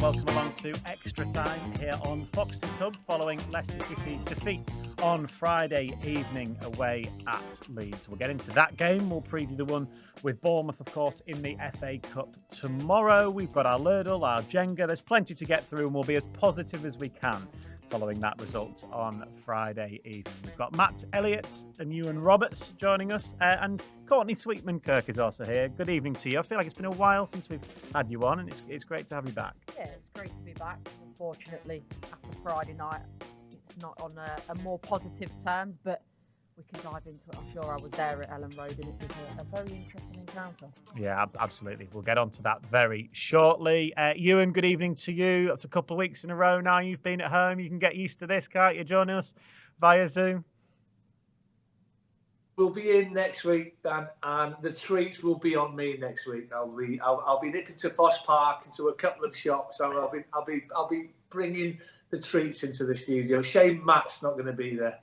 welcome along to Extra Time here on Fox's Hub following Leicester City's defeat on Friday evening away at Leeds. We'll get into that game. We'll preview the one with Bournemouth, of course, in the FA Cup tomorrow. We've got our Lurdle, our Jenga. There's plenty to get through and we'll be as positive as we can following that result on Friday evening. We've got Matt Elliott and Iwan Roberts joining us, and Courtney Sweetman-Kirk is also here. Good evening to you. I feel like it's been a while since we've had you on, and it's great to have you back. Yeah, it's great to be back. Unfortunately, after Friday night, it's not on a more positive terms, but we can dive into it. I'm sure I was there at Ellen Road, and it was a very interesting encounter. Yeah, absolutely. We'll get on to that very shortly. Ewan, good evening to you. That's a couple of weeks in a row now. You've been at home. You can get used to this, can't you? Join us via Zoom. We'll be in next week, Dan, and the treats will be on me next week. I'll be nipping to Foss Park into a couple of shops. So I'll be bringing the treats into the studio. Shame Matt's not going to be there.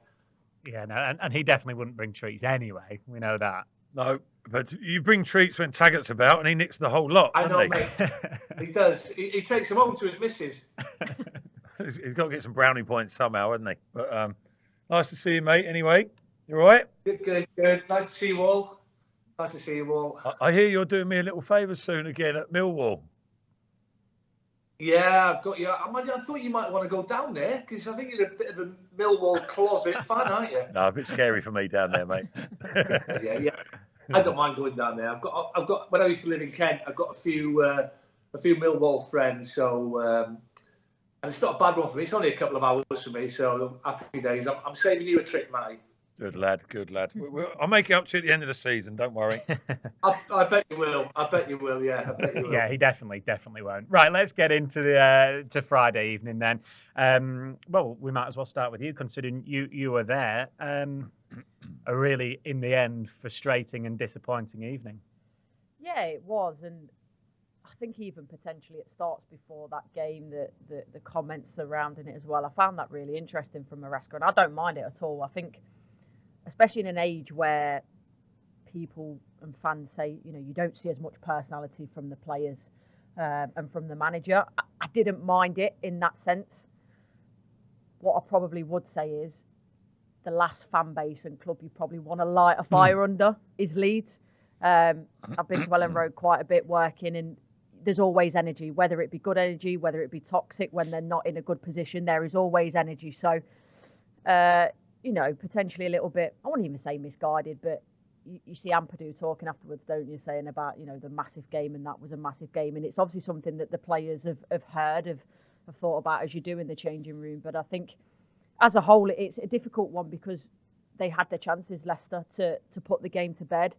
Yeah, no, and he definitely wouldn't bring treats anyway. We know that. No, but you bring treats when Taggart's about, and he nicks the whole lot. I know, mate. He does. He takes them home to his missus. He's got to get some brownie points somehow, hasn't he? But nice to see you, mate. Anyway, you all right? Good. Nice to see you all. I hear you're doing me a little favour soon again at Millwall. Yeah, I've got you. I thought you might want to go down there because I think you're a bit of a Millwall closet fan, aren't you? No, a bit scary for me down there, mate. Yeah. I don't mind going down there. I've got. When I used to live in Kent, I've got a few Millwall friends. So, and it's not a bad one for me. It's only a couple of hours for me. So happy days. I'm saving you a trip, Matty. Good lad. I'll make it up to you at the end of the season. Don't worry. I bet you will. Yeah, I bet you will. Yeah, he definitely won't. Right, let's get into the to Friday evening then. Well, we might as well start with you, considering you were there. A really, in the end, frustrating and disappointing evening. Yeah, it was, and I think even potentially it starts before that game. The comments surrounding it as well. I found that really interesting from Maresca, and I don't mind it at all. I think, especially in an age where people and fans say, you don't see as much personality from the players and from the manager. I didn't mind it in that sense. What I probably would say is the last fan base and club you probably want to light a fire under is Leeds. I've been to Ellen Road quite a bit working, and there's always energy, whether it be good energy, whether it be toxic when they're not in a good position, there is always energy. So, potentially a little bit, I wouldn't even say misguided, but you see Ampadu talking afterwards, don't you, saying about, the massive game, and that was a massive game. And it's obviously something that the players have heard, have thought about as you do in the changing room. But I think as a whole, it's a difficult one because they had their chances, Leicester, to put the game to bed.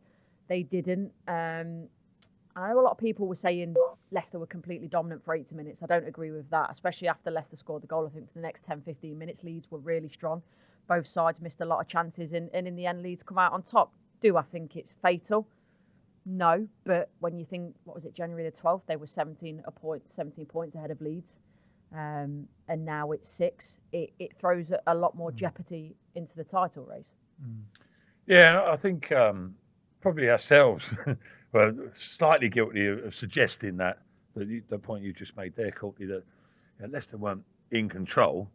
They didn't. I know a lot of people were saying Leicester were completely dominant for 80 minutes. I don't agree with that, especially after Leicester scored the goal. I think for the next 10-15 minutes, Leeds were really strong. Both sides missed a lot of chances, and in the end, Leeds come out on top. Do I think it's fatal? No, but when you think, what was it, January the 12th, they were 17 points ahead of Leeds, and now it's 6. It throws a lot more jeopardy into the title race. Yeah, I think probably ourselves were slightly guilty of suggesting that the point you just made there, Courtney, that Leicester weren't in control.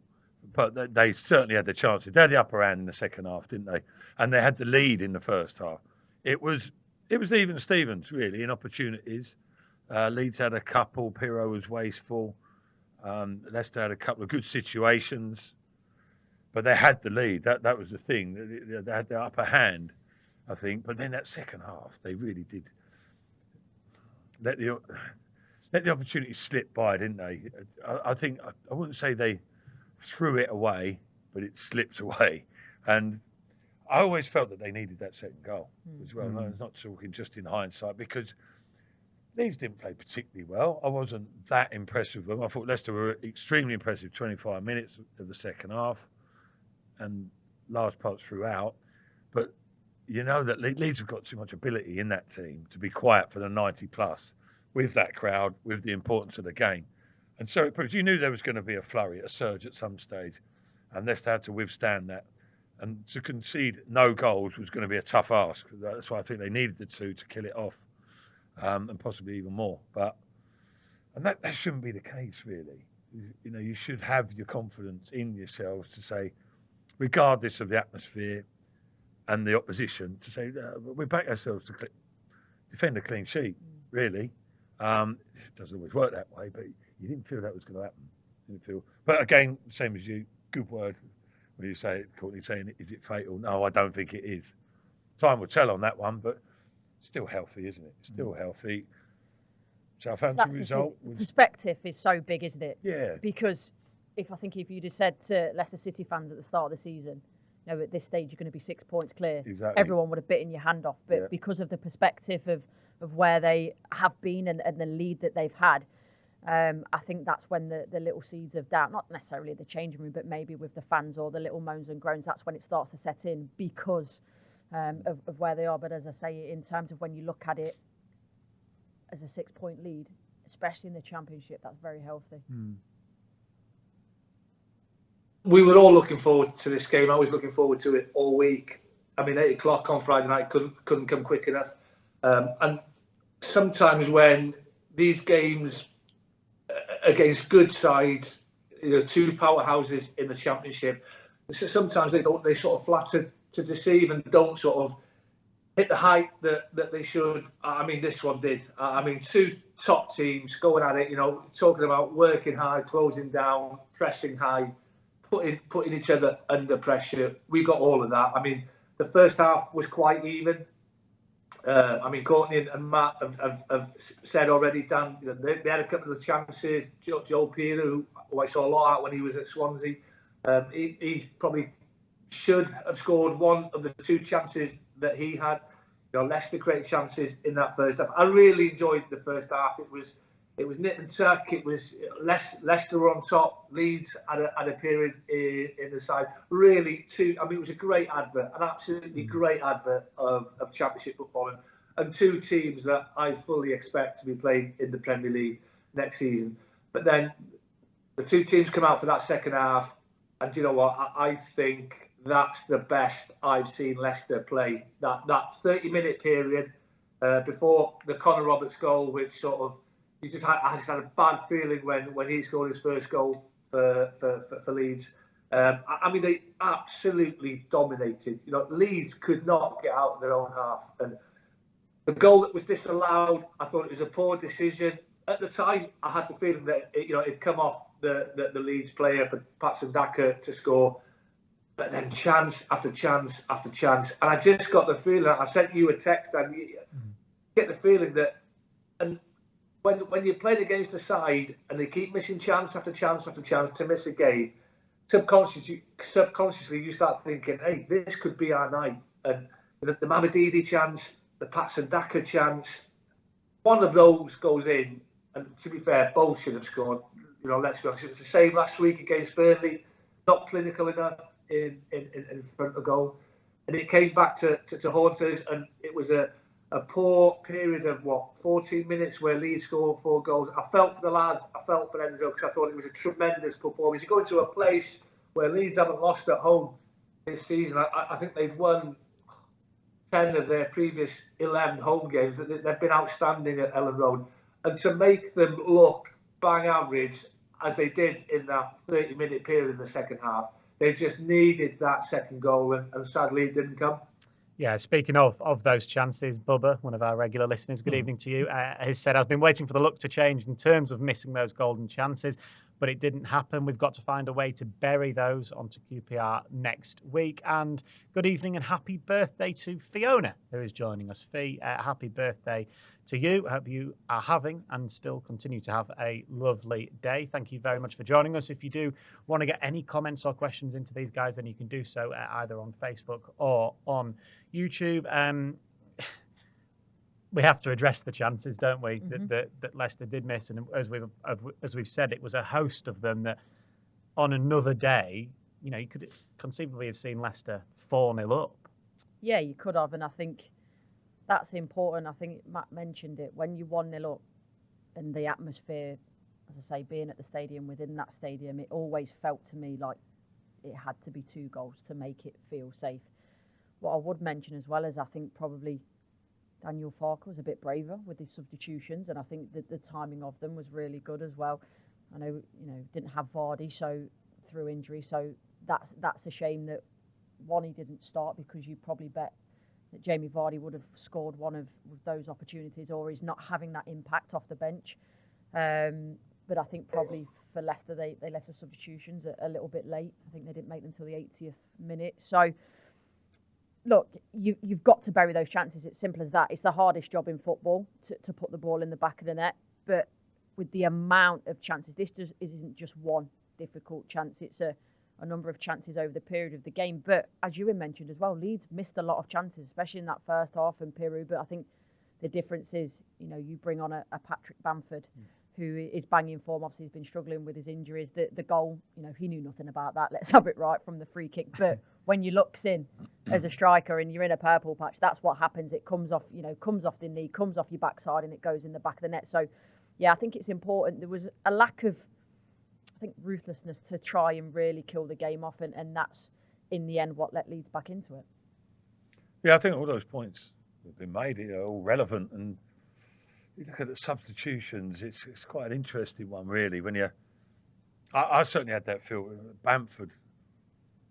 But they certainly had the chances. They had the upper hand in the second half, didn't they? And they had the lead in the first half. It was even Stevens, really, in opportunities. Leeds had a couple. Pirro was wasteful. Leicester had a couple of good situations. But they had the lead. That was the thing. They had the upper hand, I think. But then that second half, they really did let the opportunity slip by, didn't they? I think, I wouldn't say they threw it away, but it slipped away. And I always felt that they needed that second goal as well. I was not talking just in hindsight, because Leeds didn't play particularly well. I wasn't that impressed with them. I thought Leicester were extremely impressive 25 minutes of the second half and large parts throughout. But you know that Leeds have got too much ability in that team to be quiet for the 90 plus with that crowd, with the importance of the game. And so it proves, you knew there was going to be a flurry, a surge at some stage, and Leicester had to withstand that. And to concede no goals was going to be a tough ask. That's why I think they needed the 2 to kill it off, and possibly even more. But And that shouldn't be the case, really. You know, you should have your confidence in yourselves to say, regardless of the atmosphere and the opposition, to say, we back ourselves to defend a clean sheet, really. It doesn't always work that way, but you didn't feel that was going to happen. You didn't feel. But again, same as you, good word when you say it, Courtney, saying, is it fatal? No, I don't think it is. Time will tell on that one, but still healthy, isn't it? Still healthy. Southampton result was... Perspective is so big, isn't it? Yeah. Because if you'd have said to Leicester City fans at the start of the season, you know, at this stage you're going to be 6 points clear, exactly. Everyone would have bitten your hand off. But because of the perspective of where they have been and the lead that they've had, I think that's when the little seeds of doubt, not necessarily the changing room, but maybe with the fans or the little moans and groans, that's when it starts to set in because of where they are. But as I say, in terms of when you look at it as a 6 point lead, especially in the Championship, that's very healthy. We were all looking forward to this game. I was looking forward to it all week. I mean, 8 o'clock on Friday night couldn't come quick enough. And sometimes when these games against good sides, you know, two powerhouses in the Championship, sometimes they sort of flatter to deceive and don't sort of hit the height that they should. I mean, this one did. I mean, two top teams going at it, you know, talking about working hard, closing down, pressing high, putting each other under pressure. We got all of that. I mean, the first half was quite even. I mean, Courtney and Matt have said already, Dan, they had a couple of chances. Joe Peter, who I saw a lot out when he was at Swansea, he probably should have scored one of the two chances that he had. You know, Leicester created chances in that first half. I really enjoyed the first half. It was nip and tuck. It was Leicester were on top. Leeds had a period in the side. Really, it was a great advert, an absolutely great advert of Championship football, and two teams that I fully expect to be playing in the Premier League next season. But then the two teams come out for that second half, and do you know what? I think that's the best I've seen Leicester play. That 30-minute period before the Connor Roberts goal, which sort of I just had a bad feeling when he scored his first goal for Leeds. I mean, they absolutely dominated. You know, Leeds could not get out of their own half, and the goal that was disallowed, I thought it was a poor decision. At the time, I had the feeling that it'd come off the Leeds player for Patson Daka to score, but then chance after chance after chance, and I just got the feeling. I sent you a text, and you get the feeling that, and when you're playing against a side and they keep missing chance after chance after chance to miss a game, subconsciously you start thinking, hey, this could be our night. And the Mamadidi chance, the Patson Daka chance, one of those goes in, and to be fair, both should have scored. You know, let's be honest, it was the same last week against Burnley, not clinical enough in front of goal, and it came back to haunt us, and it was a poor period of 14 minutes where Leeds scored 4 goals. I felt for the lads, I felt for Enzo, because I thought it was a tremendous performance. You go into a place where Leeds haven't lost at home this season. I think they've won 10 of their previous 11 home games. They've been outstanding at Ellen Road, and to make them look bang average as they did in that 30-minute period in the second half, they just needed that second goal, and sadly it didn't come. Yeah, speaking of those chances, Bubba, one of our regular listeners, good evening to you, has said, I've been waiting for the luck to change in terms of missing those golden chances, but it didn't happen. We've got to find a way to bury those onto QPR next week. And good evening and happy birthday to Fiona, who is joining us. Fee, happy birthday to you. I hope you are having and still continue to have a lovely day. Thank you very much for joining us. If you do want to get any comments or questions into these guys, then you can do so either on Facebook or on YouTube. We have to address the chances, don't we, that Leicester did miss, and as we've said, it was a host of them that on another day, you could conceivably have seen Leicester 4-0 up. Yeah, you could have, and I think that's important. I think Matt mentioned it, when you 1-0 up and the atmosphere, as I say, being at the stadium, within that stadium, it always felt to me like it had to be 2 goals to make it feel safe. What I would mention as well is I think probably Daniel Farke was a bit braver with his substitutions, and I think that the timing of them was really good as well. I know, didn't have Vardy through injury, so that's a shame that he didn't start, because you probably bet that Jamie Vardy would have scored one of those opportunities, or he's not having that impact off the bench. But I think probably for Leicester, they left the substitutions a little bit late. I think they didn't make them until the 80th minute. So, look, you've got to bury those chances. It's simple as that. It's the hardest job in football to put the ball in the back of the net. But with the amount of chances, this isn't just one difficult chance. It's a number of chances over the period of the game. But as Ewan mentioned as well, Leeds missed a lot of chances, especially in that first half in Peru. But I think the difference is, you bring on a Patrick Bamford, who is banging form. Obviously, he's been struggling with his injuries. The goal, he knew nothing about that. Let's have it right from the free kick. But when you looks in as a striker and you're in a purple patch, that's what happens. It comes off, comes off the knee, comes off your backside, and it goes in the back of the net. So, yeah, I think it's important. There was a lack of, ruthlessness to try and really kill the game off, and that's in the end what let Leeds back into it. Yeah, I think all those points that have been made are all relevant, and you look at the substitutions, it's quite an interesting one, really. When I certainly had that feel. Bamford,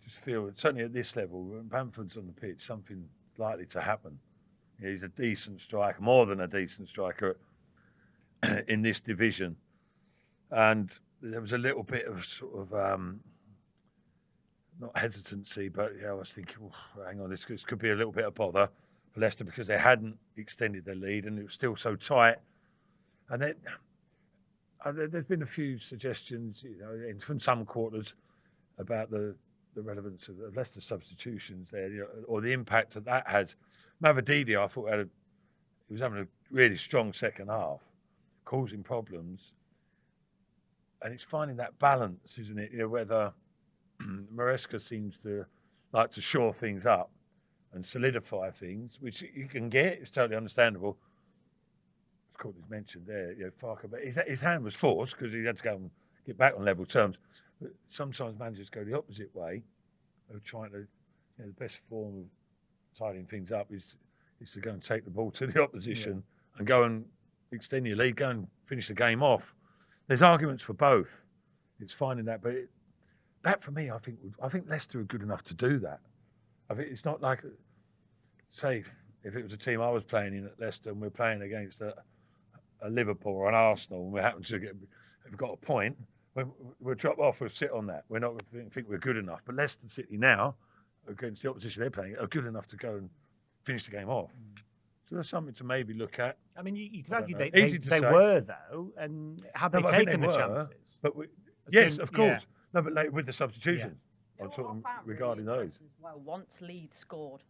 just feel, certainly at this level, when Bamford's on the pitch, something's likely to happen. He's a decent striker, more than a decent striker in this division, and there was a little bit of sort of not hesitancy, but I was thinking, hang on, this could be a little bit of bother for Leicester, because they hadn't extended their lead and it was still so tight. And then there's been a few suggestions, from some quarters about the relevance of Leicester substitutions there, or the impact that has. Mavididi, I thought he was having a really strong second half, causing problems. And it's finding that balance, isn't it? Whether Maresca seems to like to shore things up and solidify things, which you can get. It's totally understandable. As Courtney's mentioned there, Farke, but his hand was forced because he had to go and get back on level terms. But sometimes managers go the opposite way of trying to. The best form of tidying things up is to go and take the ball to the opposition and go and extend your lead, go and finish the game off. There's arguments for both. It's finding that, but that for me, I think Leicester are good enough to do that. I think it's not like, say, if it was a team I was playing in at Leicester and we're playing against a Liverpool or an Arsenal and we happen to have got a point, we'll drop off, we'll sit on that. We're not going to think we're good enough. But Leicester City now, against the opposition they're playing, are good enough to go and finish the game off. So that's something to maybe look at. I mean, you could argue they were, though, and had they taken the chances? But yes, of course. Yeah. No, but with the substitutions, I'm talking regarding those. Well, once Leeds scored,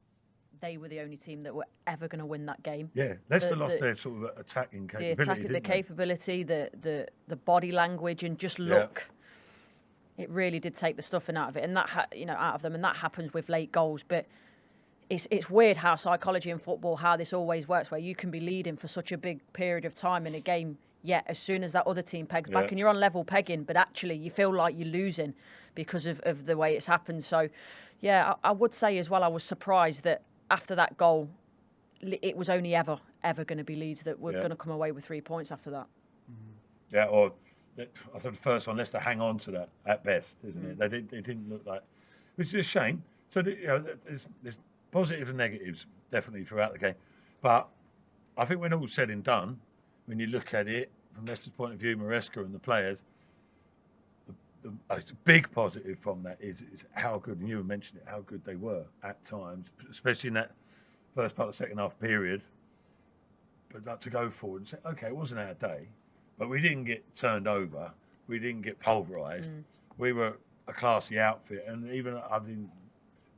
they were the only team that were ever going to win that game. Yeah, Leicester lost their sort of attacking capability. The capability, the body language, and just look. Yeah. It really did take the stuffing out of it, and that out of them, and that happens with late goals. But it's weird how psychology in football, how this always works, where you can be leading for such a big period of time in a game, yet as soon as that other team pegs back and you're on level pegging, but actually you feel like you're losing because of the way it's happened. So, yeah, I would say as well, I was surprised that after that goal, it was only ever going to be Leeds that were going to come away with 3 points after that. Yeah, or I thought the first one, Leicester hang on to that at best, isn't it? They didn't look like, which is a shame. So there's positives and negatives definitely throughout the game, but I think when all's said and done, when you look at it from Leicester's point of view, Maresca and the players, the big positive from that is how good, and you mentioned it, how good they were at times, especially in that first part of the second half period. But like to go forward and say, okay, it wasn't our day, but we didn't get turned over, we didn't get pulverised. We were a classy outfit, and even I've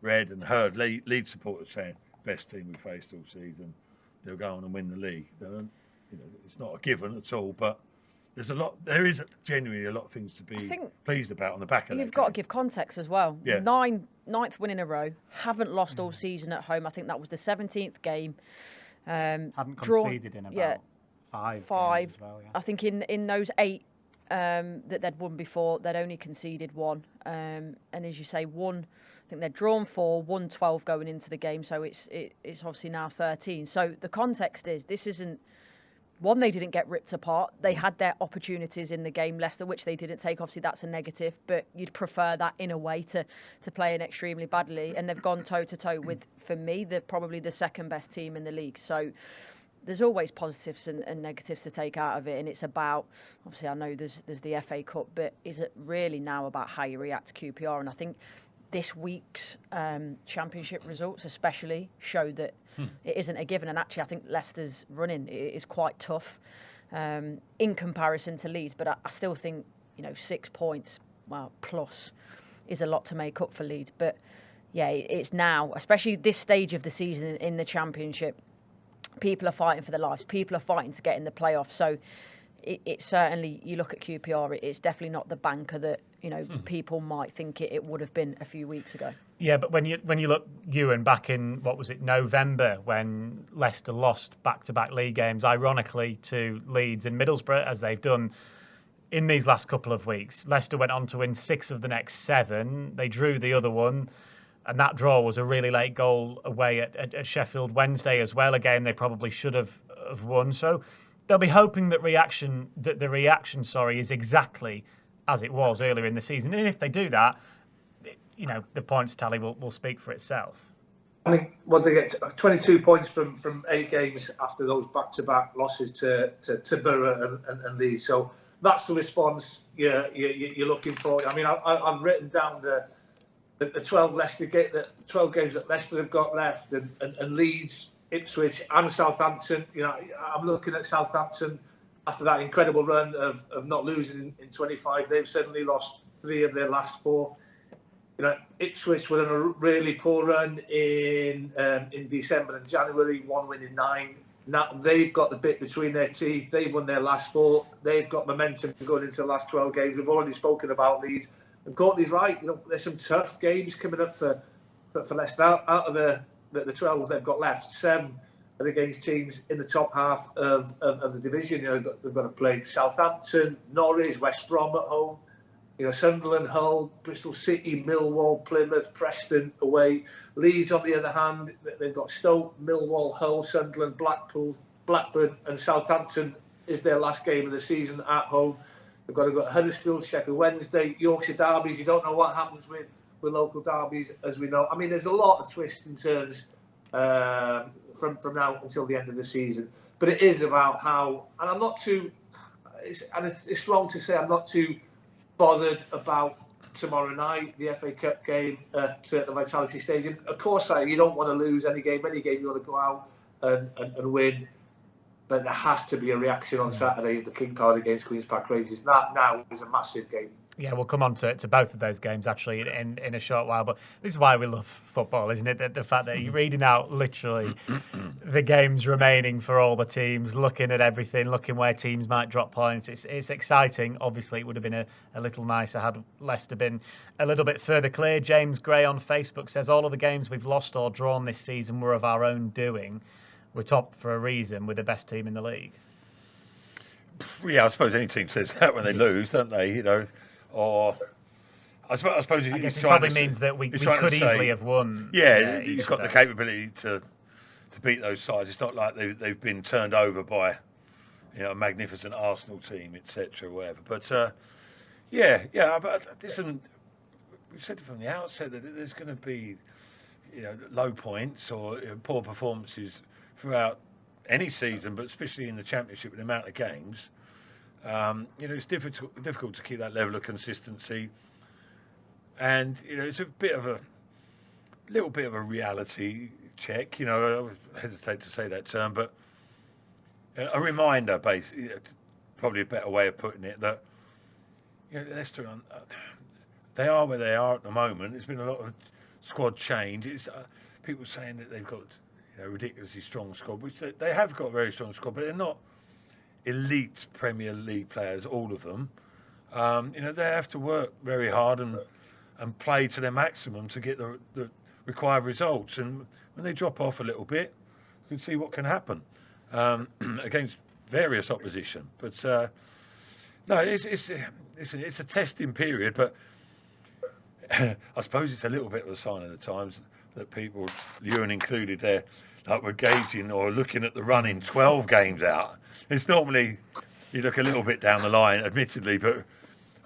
read and heard Leeds supporters saying best team we faced all season. They'll go on and win the league. It's not a given at all, but there is genuinely a lot of things to be pleased about on the back of that. You've got to give context as well. Yeah. Ninth win in a row, haven't lost all season at home. I think that was the 17th game. Haven't conceded in about five as well. Yeah. I think in those 8 that they'd won before, they'd only conceded 1. And as you say, 1 think they're drawn 4, won 12 going into the game, so it's obviously now 13. So the context is this isn't. One, they didn't get ripped apart. They had their opportunities in the game, Leicester, which they didn't take. Obviously, that's a negative, but you'd prefer that in a way to playing extremely badly. And they've gone toe-to-toe with, for me, probably the second best team in the league. So there's always positives and negatives to take out of it. And it's about, obviously, I know there's the FA Cup, but is it really now about how you react to QPR? And I think this week's championship results especially show that it isn't a given. And actually, I think Leicester's running is quite tough in comparison to Leeds. But I still think, 6 points, plus is a lot to make up for Leeds. But yeah, it's now, especially this stage of the season in the championship, people are fighting for their lives. People are fighting to get in the playoffs. So it certainly, you look at QPR, it's definitely not the banker that people might think it would have been a few weeks ago. Yeah, but when you look, Ewan, back in, November, when Leicester lost back-to-back league games, ironically, to Leeds and Middlesbrough, as they've done in these last couple of weeks. Leicester went on to win 6 of the next 7. They drew the other one, and that draw was a really late goal away at Sheffield Wednesday as well, a game they probably should have won. So they'll be hoping that the reaction is exactly as it was earlier in the season. And if they do that, the points tally will speak for itself. I mean, they get 22 points from 8 games after those back-to-back losses to Borough and Leeds. So that's the response you're looking for. I mean, I've written down the 12 games that Leicester have got left, and Leeds, Ipswich and Southampton. I'm looking at Southampton after that incredible run of not losing in 25. They've suddenly lost 3 of their last 4. Ipswich were on a really poor run in December and January, 1 win in 9. Now they've got the bit between their teeth. They've won their last 4. They've got momentum going into the last 12 games. We've already spoken about Leeds. And Courtney's right. There's some tough games coming up for Leicester. Out of the 12 they've got left, 7 are against teams in the top half of the division. They've got to play Southampton, Norwich, West Brom at home. Sunderland, Hull, Bristol City, Millwall, Plymouth, Preston away. Leeds, on the other hand, they've got Stoke, Millwall, Hull, Sunderland, Blackpool, Blackburn, and Southampton is their last game of the season at home. They've got to go to Huddersfield, Sheffield Wednesday, Yorkshire derbies. You don't know what happens with local derbies, as we know. I mean, there's a lot of twists and turns from now until the end of the season. But it is about how, and I'm not too, it's wrong to say I'm not too bothered about tomorrow night, the FA Cup game at the Vitality Stadium. Of course, you don't want to lose any game. Any game you want to go out and win. But there has to be a reaction on Saturday at the King Power against Queen's Park Rangers. That now is a massive game. Yeah, we'll come on to both of those games actually in a short while. But this is why we love football, isn't it? The fact that you're reading out literally the games remaining for all the teams, looking at everything, looking where teams might drop points. It's exciting. Obviously, it would have been a little nicer had Leicester been a little bit further clear. James Gray on Facebook says all of the games we've lost or drawn this season were of our own doing. We're top for a reason. We're the best team in the league. Yeah, I suppose any team says that when they lose, don't they? Or I suppose I guess it probably means that we could easily have won. Yeah, you've got the capability to beat those sides. It's not like they've been turned over by a magnificent Arsenal team, etc. Whatever. But But listen, we've said from the outset that there's going to be low points or poor performances throughout any season, but especially in the Championship with the amount of games. It's difficult to keep that level of consistency, and it's a little bit of a reality check. I hesitate to say that term, but a reminder, basically, probably a better way of putting it, that Leicester, they are where they are at the moment. There's been a lot of squad change. It's people saying that they've got a ridiculously strong squad, which they have got a very strong squad, but they're not elite Premier League players, all of them. They have to work very hard and play to their maximum to get the required results. And when they drop off a little bit, you can see what can happen against various opposition. But no, it's a testing period. But I suppose it's a little bit of a sign of the times that people, you and included there, like we're gauging or looking at the running 12 games out. It's normally, you look a little bit down the line, admittedly, but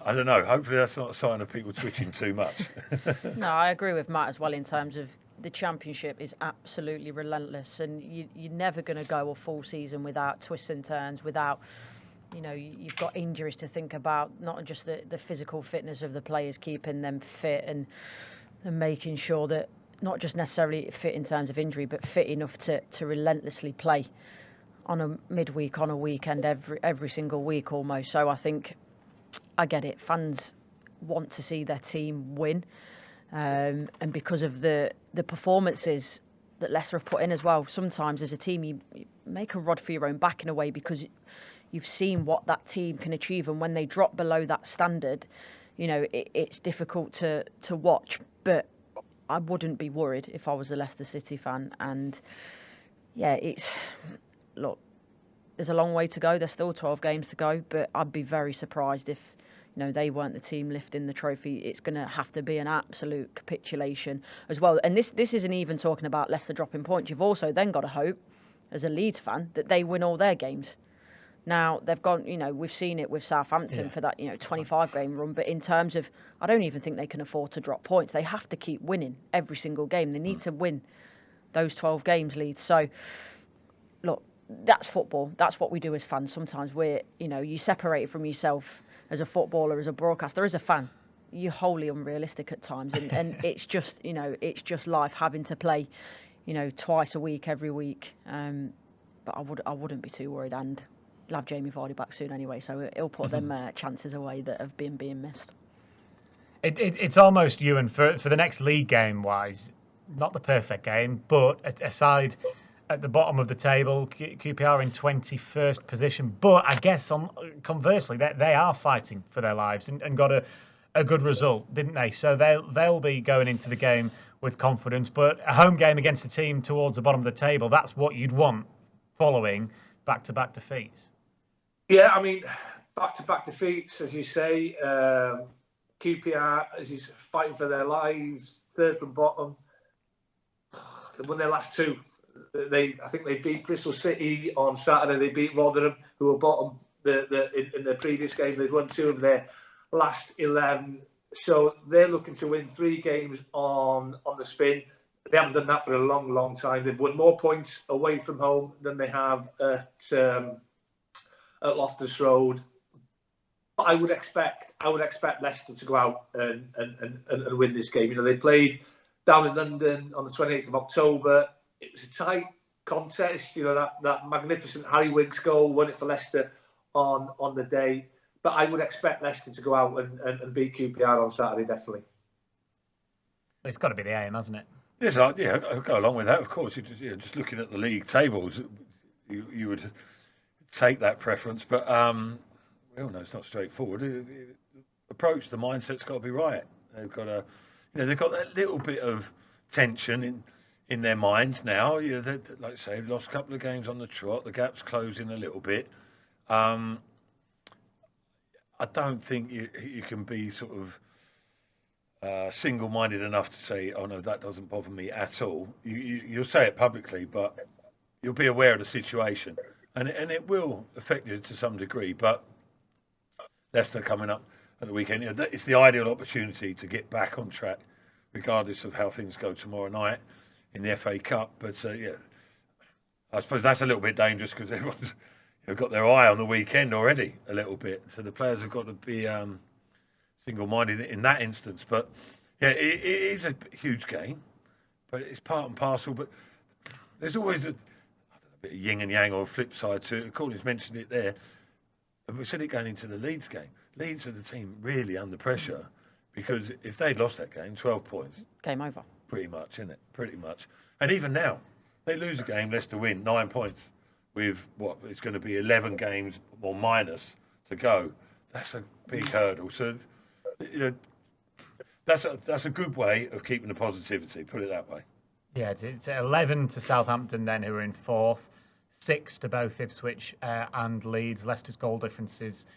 I don't know. Hopefully that's not a sign of people twitching too much. No, I agree with Matt as well in terms of the Championship is absolutely relentless, and you're never going to go a full season without twists and turns, without, you've got injuries to think about, not just the physical fitness of the players, keeping them fit and making sure that not just necessarily fit in terms of injury, but fit enough to relentlessly play on a midweek, on a weekend, every single week almost. So I think I get it. Fans want to see their team win, and because of the performances that Leicester have put in as well. Sometimes as a team, you make a rod for your own back in a way, because you've seen what that team can achieve, and when they drop below that standard, it's difficult to watch. But I wouldn't be worried if I was a Leicester City fan. And yeah, look, there's a long way to go. There's still 12 games to go, but I'd be very surprised if they weren't the team lifting the trophy. It's going to have to be an absolute capitulation as well. And this isn't even talking about Leicester dropping points. You've also then got to hope, as a Leeds fan, that they win all their games. Now, they've gone, we've seen it with Southampton for that, 25-game run. But in terms of, I don't even think they can afford to drop points. They have to keep winning every single game. They need to win those 12 games, Leeds. So, look, that's football. That's what we do as fans. Sometimes you separate from yourself as a footballer, as a broadcaster, as a fan. You're wholly unrealistic at times. And it's just, it's just life, having to play, twice a week, every week. But I wouldn't be too worried. And I'll have Jamie Vardy back soon anyway, so he'll put them chances away that have been being missed. It's almost, Ewan, for the next league game wise, not the perfect game, but aside at the bottom of the table, QPR in 21st position. But I guess conversely, they are fighting for their lives and got a good result, didn't they? So they'll be going into the game with confidence. But a home game against a team towards the bottom of the table, that's what you'd want following back-to-back defeats. Yeah, I mean, back-to-back defeats, as you say. QPR, as you say, fighting for their lives, third from bottom. They won their last two. I think they beat Bristol City on Saturday. They beat Rotherham, who were bottom in their previous game. They'd won 2 of their last 11. So they're looking to win 3 games on the spin. They haven't done that for a long, long time. They've won more points away from home than they have at Loftus Road. But I would expect Leicester to go out and win this game. They played down in London on the 28th of October. It was a tight contest. That magnificent Harry Winks goal won it for Leicester on the day. But I would expect Leicester to go out and beat QPR on Saturday, definitely. It's got to be the aim, hasn't it? Yes, I'll go along with that. Of course, just looking at the league tables, you would take that preference, but we all know it's not straightforward. The approach, the mindset's got to be right. They've got they've got that little bit of tension in their minds now. Like I say, they've lost a couple of games on the trot. The gap's closing a little bit. I don't think you can be sort of single-minded enough to say, "Oh no, that doesn't bother me at all." You'll say it publicly, but you'll be aware of the situation, and it will affect you to some degree. But Leicester coming up at the weekend, it's the ideal opportunity to get back on track, regardless of how things go tomorrow night in the FA Cup. But I suppose that's a little bit dangerous because everyone's got their eye on the weekend already a little bit. So the players have got to be single-minded in that instance. But yeah, it is a huge game, but it's part and parcel. But there's always a bit of yin and yang or a flip side to it. Courtney's mentioned it there. And we said it going into the Leeds game. Leeds are the team really under pressure because if they'd lost that game, 12 points. Game over. Pretty much, isn't it? Pretty much. And even now, they lose a game, Leicester win, 9 points with it's going to be 11 games or minus to go. That's a big hurdle. So, that's a good way of keeping the positivity, put it that way. Yeah, it's 11 to Southampton then, who are in 4th, 6 to both Ipswich and Leeds. Leicester's goal difference is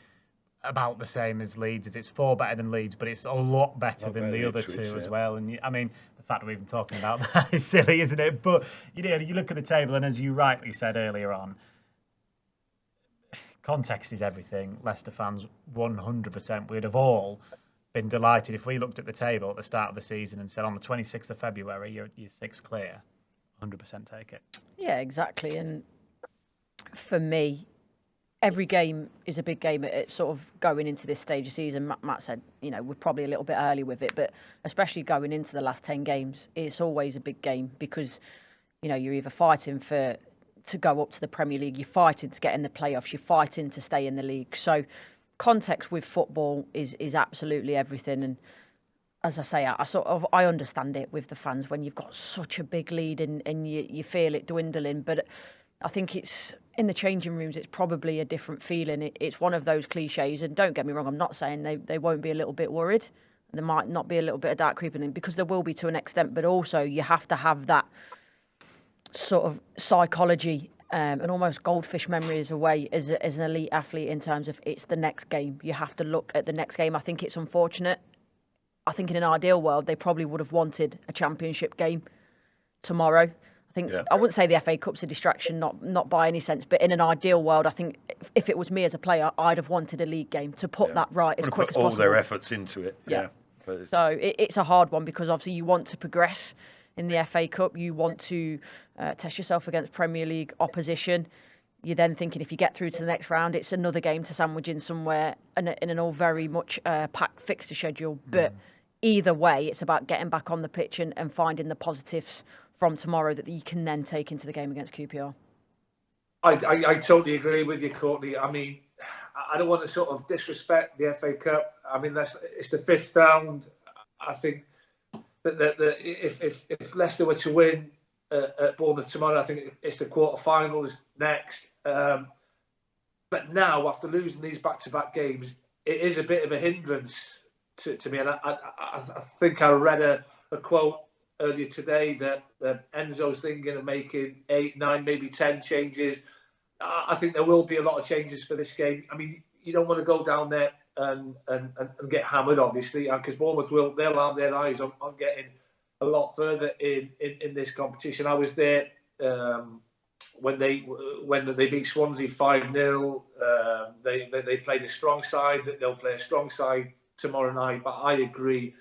about the same as Leeds. It's 4 better than Leeds, but it's a lot better than the other two as well. And I mean, the fact that we're even talking about that is silly, isn't it? But you look at the table, and as you rightly said earlier on, context is everything. Leicester fans, 100%. We'd have all been delighted if we looked at the table at the start of the season and said, on the 26th of February, you're 6 clear. 100% take it. Yeah, exactly. And for me, every game is a big game. It's sort of going into this stage of season. Matt said, we're probably a little bit early with it, but especially going into the last 10 games, it's always a big game because, you're either fighting to go up to the Premier League, you're fighting to get in the playoffs, you're fighting to stay in the league. So context with football is absolutely everything. And as I say, I understand it with the fans when you've got such a big lead and you feel it dwindling. But I think it's in the changing rooms, it's probably a different feeling. It's one of those cliches. And don't get me wrong, I'm not saying they won't be a little bit worried. There might not be a little bit of doubt creeping in, because there will be to an extent. But also you have to have that sort of psychology and almost goldfish memory as a way as an elite athlete, in terms of it's the next game. You have to look at the next game. I think it's unfortunate. I think in an ideal world, they probably would have wanted a championship game tomorrow. I think I wouldn't say the FA Cup's a distraction, not by any sense, but in an ideal world, I think if it was me as a player, I'd have wanted a league game to put that right as quick as possible. All their efforts into it. Yeah. So it's a hard one, because obviously you want to progress in the FA Cup. You want to test yourself against Premier League opposition. You're then thinking, if you get through to the next round, it's another game to sandwich in somewhere in an all very much packed fixture schedule. But either way, it's about getting back on the pitch and finding the positives from tomorrow that you can then take into the game against QPR. I totally agree with you, Courtney. I mean, I don't want to sort of disrespect the FA Cup. I mean, it's the 5th round. I think that if Leicester were to win at Bournemouth tomorrow, I think it's the quarterfinals next. But now, after losing these back-to-back games, it is a bit of a hindrance to me. And I think I read a quote earlier today that Enzo's thinking of making 8, 9, maybe 10 changes. I think there will be a lot of changes for this game. I mean, you don't want to go down there and get hammered, obviously, because Bournemouth they'll have their eyes on getting a lot further in this competition. I was there when they beat Swansea 5-0. They played a strong side. They'll play a strong side tomorrow night. But I agree.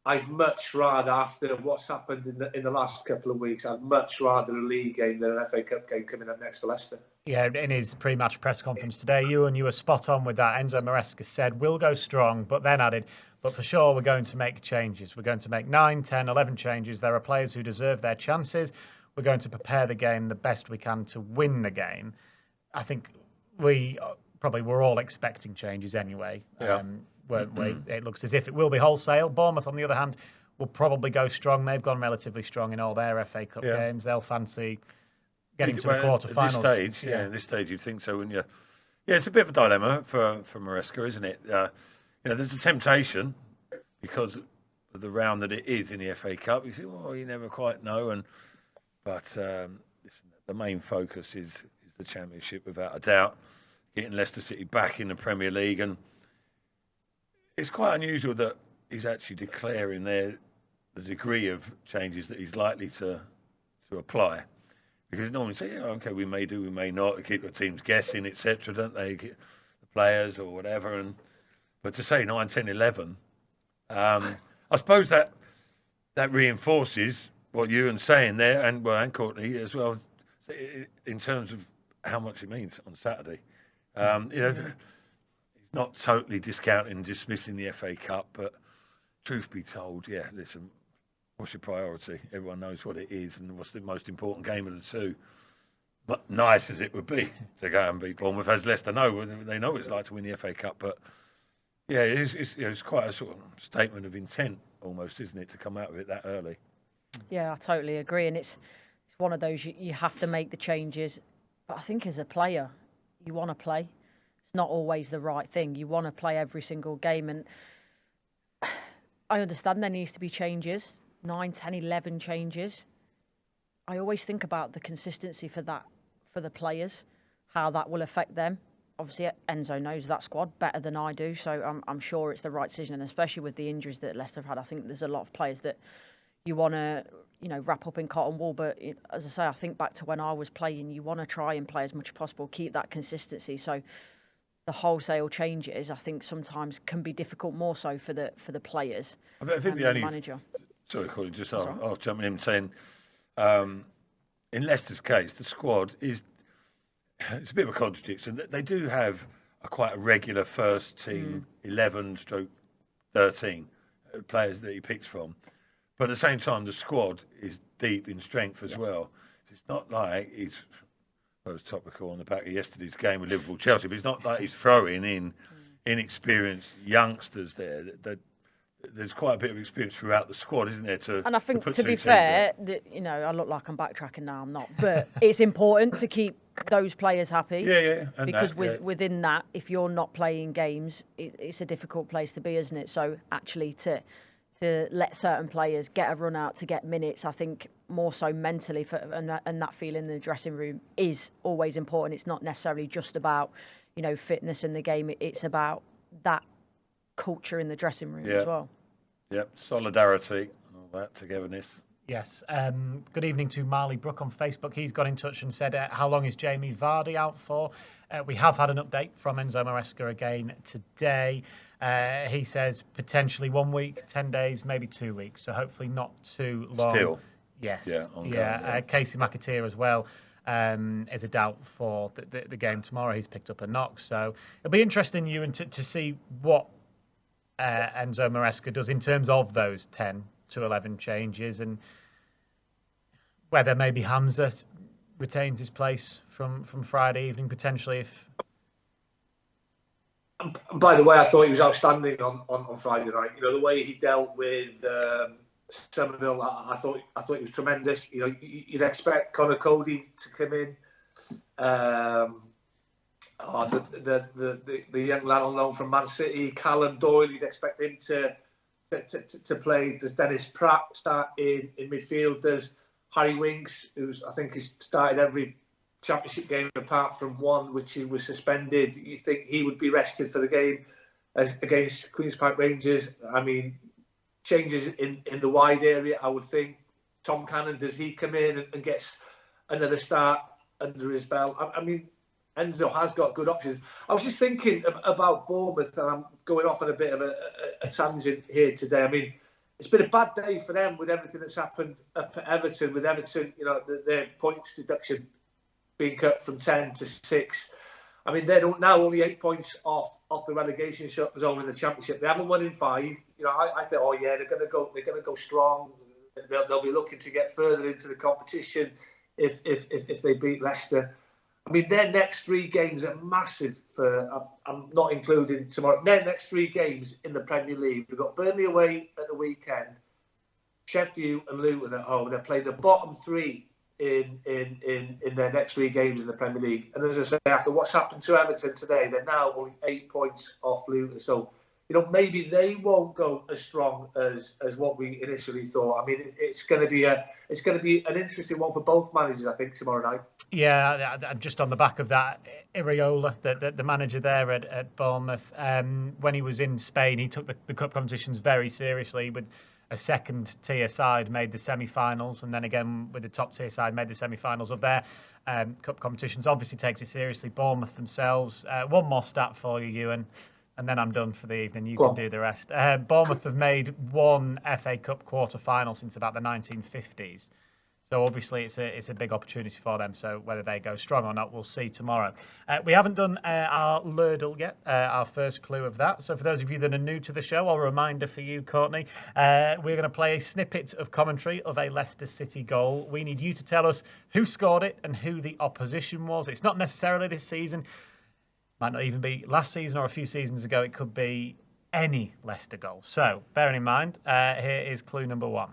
I'd much rather, after what's happened in the last couple of weeks, I'd much rather a league game than an FA Cup game coming up next for Leicester. Yeah, in his pre-match press conference today, you were spot on with that. Enzo Maresca said, we'll go strong, but then added, but for sure we're going to make changes. We're going to make 9, 10, 11 changes. There are players who deserve their chances. We're going to prepare the game the best we can to win the game. I think we probably were all expecting changes anyway. Weren't we? It looks as if it will be wholesale. Bournemouth, on the other hand, will probably go strong. They've gone relatively strong in all their FA Cup games. They'll fancy getting to the quarterfinals. At this stage, you'd think so, wouldn't you? Yeah, it's a bit of a dilemma for Maresca, isn't it? There's a temptation because of the round that it is in the FA Cup. You say, well, you never quite know, but the main focus is the Championship, without a doubt. Getting Leicester City back in the Premier League, and it's quite unusual that he's actually declaring the degree of changes that he's likely to apply. Because normally say, okay, we may do, we may not. They keep the teams guessing, etc., don't they? The players or whatever. But to say 9, 10, 11, I suppose that reinforces what Ewan's saying there, and Courtney as well, in terms of how much it means on Saturday. He's not totally discounting and dismissing the FA Cup, but truth be told, listen, what's your priority? Everyone knows what it is and what's the most important game of the two. But nice as it would be to go and beat Bournemouth, as Leicester know, they know what it's like to win the FA Cup. But it's quite a sort of statement of intent almost, isn't it, to come out of it that early? Yeah, I totally agree. And it's one of those, you have to make the changes. But I think as a player, you want to play. It's not always the right thing. You want to play every single game. And I understand there needs to be changes, 9, 10, 11 changes. I always think about the consistency for the players, how that will affect them. obviously Enzo knows that squad better than I do, so I'm sure it's the right decision, and especially with the injuries that Leicester have had, I think there's a lot of players that you want to, wrap up in cotton wool. But as I say, I think back to when I was playing, you want to try and play as much as possible, keep that consistency. So the wholesale changes, I think, sometimes can be difficult, more so for the players. I think the only manager. Sorry, Colin, just I'll jump in saying, in Leicester's case, the squad it's a bit of a contradiction. They do have quite a regular first team 11/13 players that he picks from, but at the same time, the squad is deep in strength as well. It's not like it was topical on the back of yesterday's game with Liverpool-Chelsea, but it's not like he's throwing in inexperienced youngsters there. There's quite a bit of experience throughout the squad, isn't there? And I think, to be fair, I look like I'm backtracking now. I'm not, but it's important to keep those players happy. Yeah. And because within that, if you're not playing games, it's a difficult place to be, isn't it? So actually, to let certain players get a run out to get minutes, I think more so mentally, and that feeling in the dressing room is always important. It's not necessarily just about fitness in the game. It's about that culture in the dressing room as well. Yep, solidarity and all that, togetherness. Yes. Good evening to Marley Brook on Facebook. He's got in touch and said, how long is Jamie Vardy out for? We have had an update from Enzo Maresca again today. He says potentially 1 week, 10 days, maybe 2 weeks. So hopefully not too long. Still. Yes. Yeah. Ongoing, Casey McAteer as well is a doubt for the game tomorrow. He's picked up a knock. So it'll be interesting, Ewan, to see what Enzo Maresca does in terms of those 10 to 11 changes, and whether maybe Hamza retains his place from Friday evening potentially. If by the way, I thought he was outstanding on Friday night. The way he dealt with Seminole, I thought he was tremendous. You'd expect Conor Cody to come in. The young lad on loan from Man City, Callum Doyle, you'd expect him to play. Does Dennis Pratt start in midfield? Does Harry Winks, I think he's started every championship game apart from one, which he was suspended. You think he would be rested for the game against Queen's Park Rangers? I mean, changes in the wide area, I would think. Tom Cannon, does he come in and gets another start under his belt? I mean, Enzo has got good options. I was just thinking about Bournemouth, and I'm going off on a bit of a tangent here today. I mean, it's been a bad day for them with everything that's happened up at Everton. With Everton, their points deduction being cut from 10 to 6. I mean, they're now only 8 points off the relegation zone in the Championship. They haven't won in 5. I thought, they're going to go strong. They'll be looking to get further into the competition if they beat Leicester. I mean, their next 3 games are massive for, I'm not including tomorrow, their next 3 games in the Premier League. We've got Burnley away at the weekend, Sheffield and Luton at home. They're playing the bottom 3 in their next 3 games in the Premier League. And as I say, after what's happened to Everton today, they're now only 8 points off Luton. So, maybe they won't go as strong as what we initially thought. I mean, it's going to be an interesting one for both managers, I think, tomorrow night. Yeah, just on the back of that, Iraola, the manager there at Bournemouth, when he was in Spain, he took the cup competitions very seriously. With a second tier side made the semi-finals, and then again with the top tier side made the semi-finals of their cup competitions. Obviously takes it seriously. Bournemouth themselves. One more stat for you, Ewan, and then I'm done for the evening. You can do the rest. Bournemouth have made one FA Cup quarter-final since about the 1950s. So obviously it's a big opportunity for them. So whether they go strong or not, we'll see tomorrow. We haven't done our Lurdle yet, our first clue of that. So for those of you that are new to the show, a reminder for you, Courtney, we're going to play a snippet of commentary of a Leicester City goal. We need you to tell us who scored it and who the opposition was. It's not necessarily this season. Might not even be last season or a few seasons ago. It could be any Leicester goal. So bearing in mind, here is clue number 1.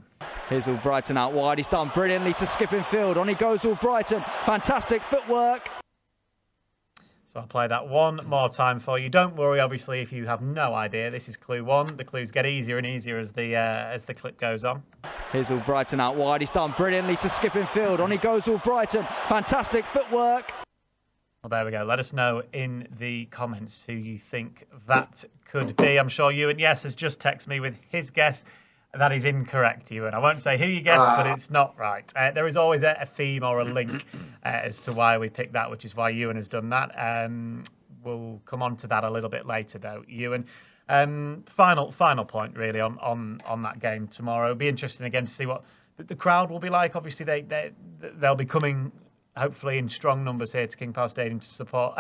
Here's Albrighton out wide. He's done brilliantly to skip in field. On he goes, Albrighton. Fantastic footwork. So I'll play that one more time for you. Don't worry, obviously, if you have no idea. This is clue 1. The clues get easier and easier as the clip goes on. Here's Albrighton out wide. He's done brilliantly to skip in field. On he goes, Albrighton. Fantastic footwork. Well, there we go. Let us know in the comments who you think that could be. I'm sure Ewan, yes, has just texted me with his guess. That is incorrect, Ewan. I won't say who you guessed, but it's not right. There is always a theme or a link as to why we picked that, which is why Ewan has done that. We'll come on to that a little bit later, though, Ewan. Final point, really, on that game tomorrow. It'll be interesting again to see what the crowd will be like. Obviously, they'll be coming, hopefully, in strong numbers here to King Power Stadium to support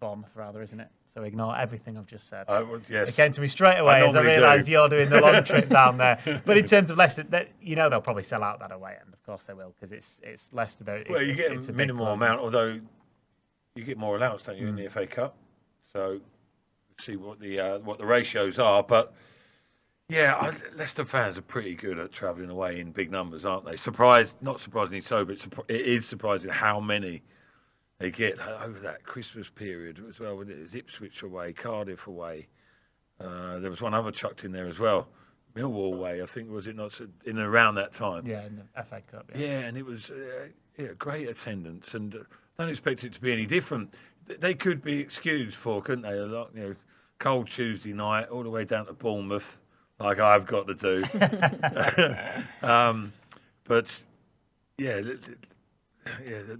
Bournemouth, rather, isn't it? So ignore everything I've just said. Yes. It came to me straight away as I realised you're doing the long trip down there. But in terms of Leicester, they'll probably sell out that away end. Of course they will, because it's Leicester. Well, you get a minimal amount, although you get more allowance, don't you, in the FA Cup? So see what the ratios are. But yeah, Leicester fans are pretty good at travelling away in big numbers, aren't they? Not surprisingly so, but it is surprising how many they get over that Christmas period as well. It was Ipswich away, Cardiff away. There was one other chucked in there as well, Millwall away. I think was it not in and around that time? Yeah, in the FA Cup. Yeah, and it was great attendance, and don't expect it to be any different. They could be excused for, couldn't they? Cold Tuesday night all the way down to Bournemouth, like I've got to do. But yeah,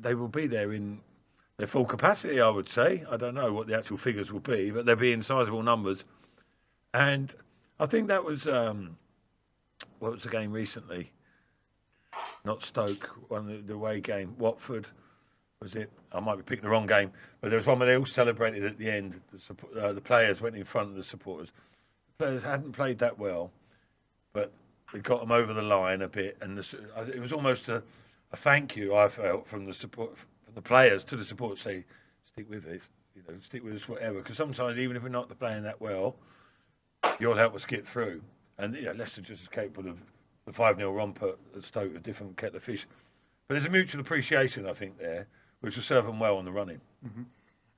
they will be there in their full capacity, I would say. I don't know what the actual figures will be, but they'll be in sizable numbers. And I think that was, what was the game recently? Not Stoke, the away game. Watford, was it? I might be picking the wrong game. But there was one where they all celebrated at the end. The players went in front of the supporters. The players hadn't played that well, but it got them over the line a bit. And it was almost a thank you, I felt, from the players to the supporters, say, stick with it, stick with us, whatever. Because sometimes, even if we're not playing that well, you'll help us get through. And Leicester just as capable of the 5-0 romp at Stoke, a different kettle of fish. But there's a mutual appreciation, I think, there, which will serve them well on the running.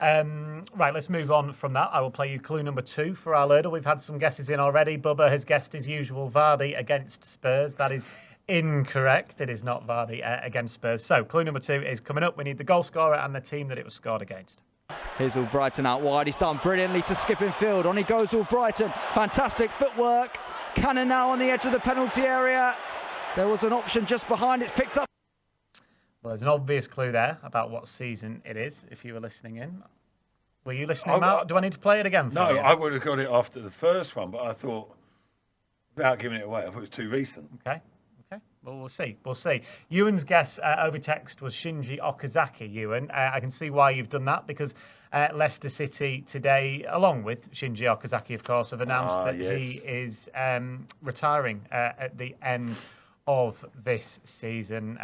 Right, let's move on from that. I will play you clue number 2 for our ladle. We've had some guesses in already. Bubba has guessed his usual Vardy against Spurs. That is incorrect. It is not Vardy against Spurs. So clue number 2 is coming up. We need the goal scorer and the team that it was scored against. Here's Albrighton out wide. He's done brilliantly to skip in field. On he goes, Albrighton. Fantastic footwork. Cannon now on the edge of the penalty area. There was an option just behind. It's picked up. Well, there's an obvious clue there about what season it is, if you were listening in. Were you listening, Mark? Do I need to play it again for you? No, I would have got it after the first one, but I thought, without giving it away, I thought it was too recent. Okay. Well, we'll see. Ewan's guess over text was Shinji Okazaki, Ewan. I can see why you've done that, because Leicester City today, along with Shinji Okazaki, of course, have announced that he is retiring at the end of this season.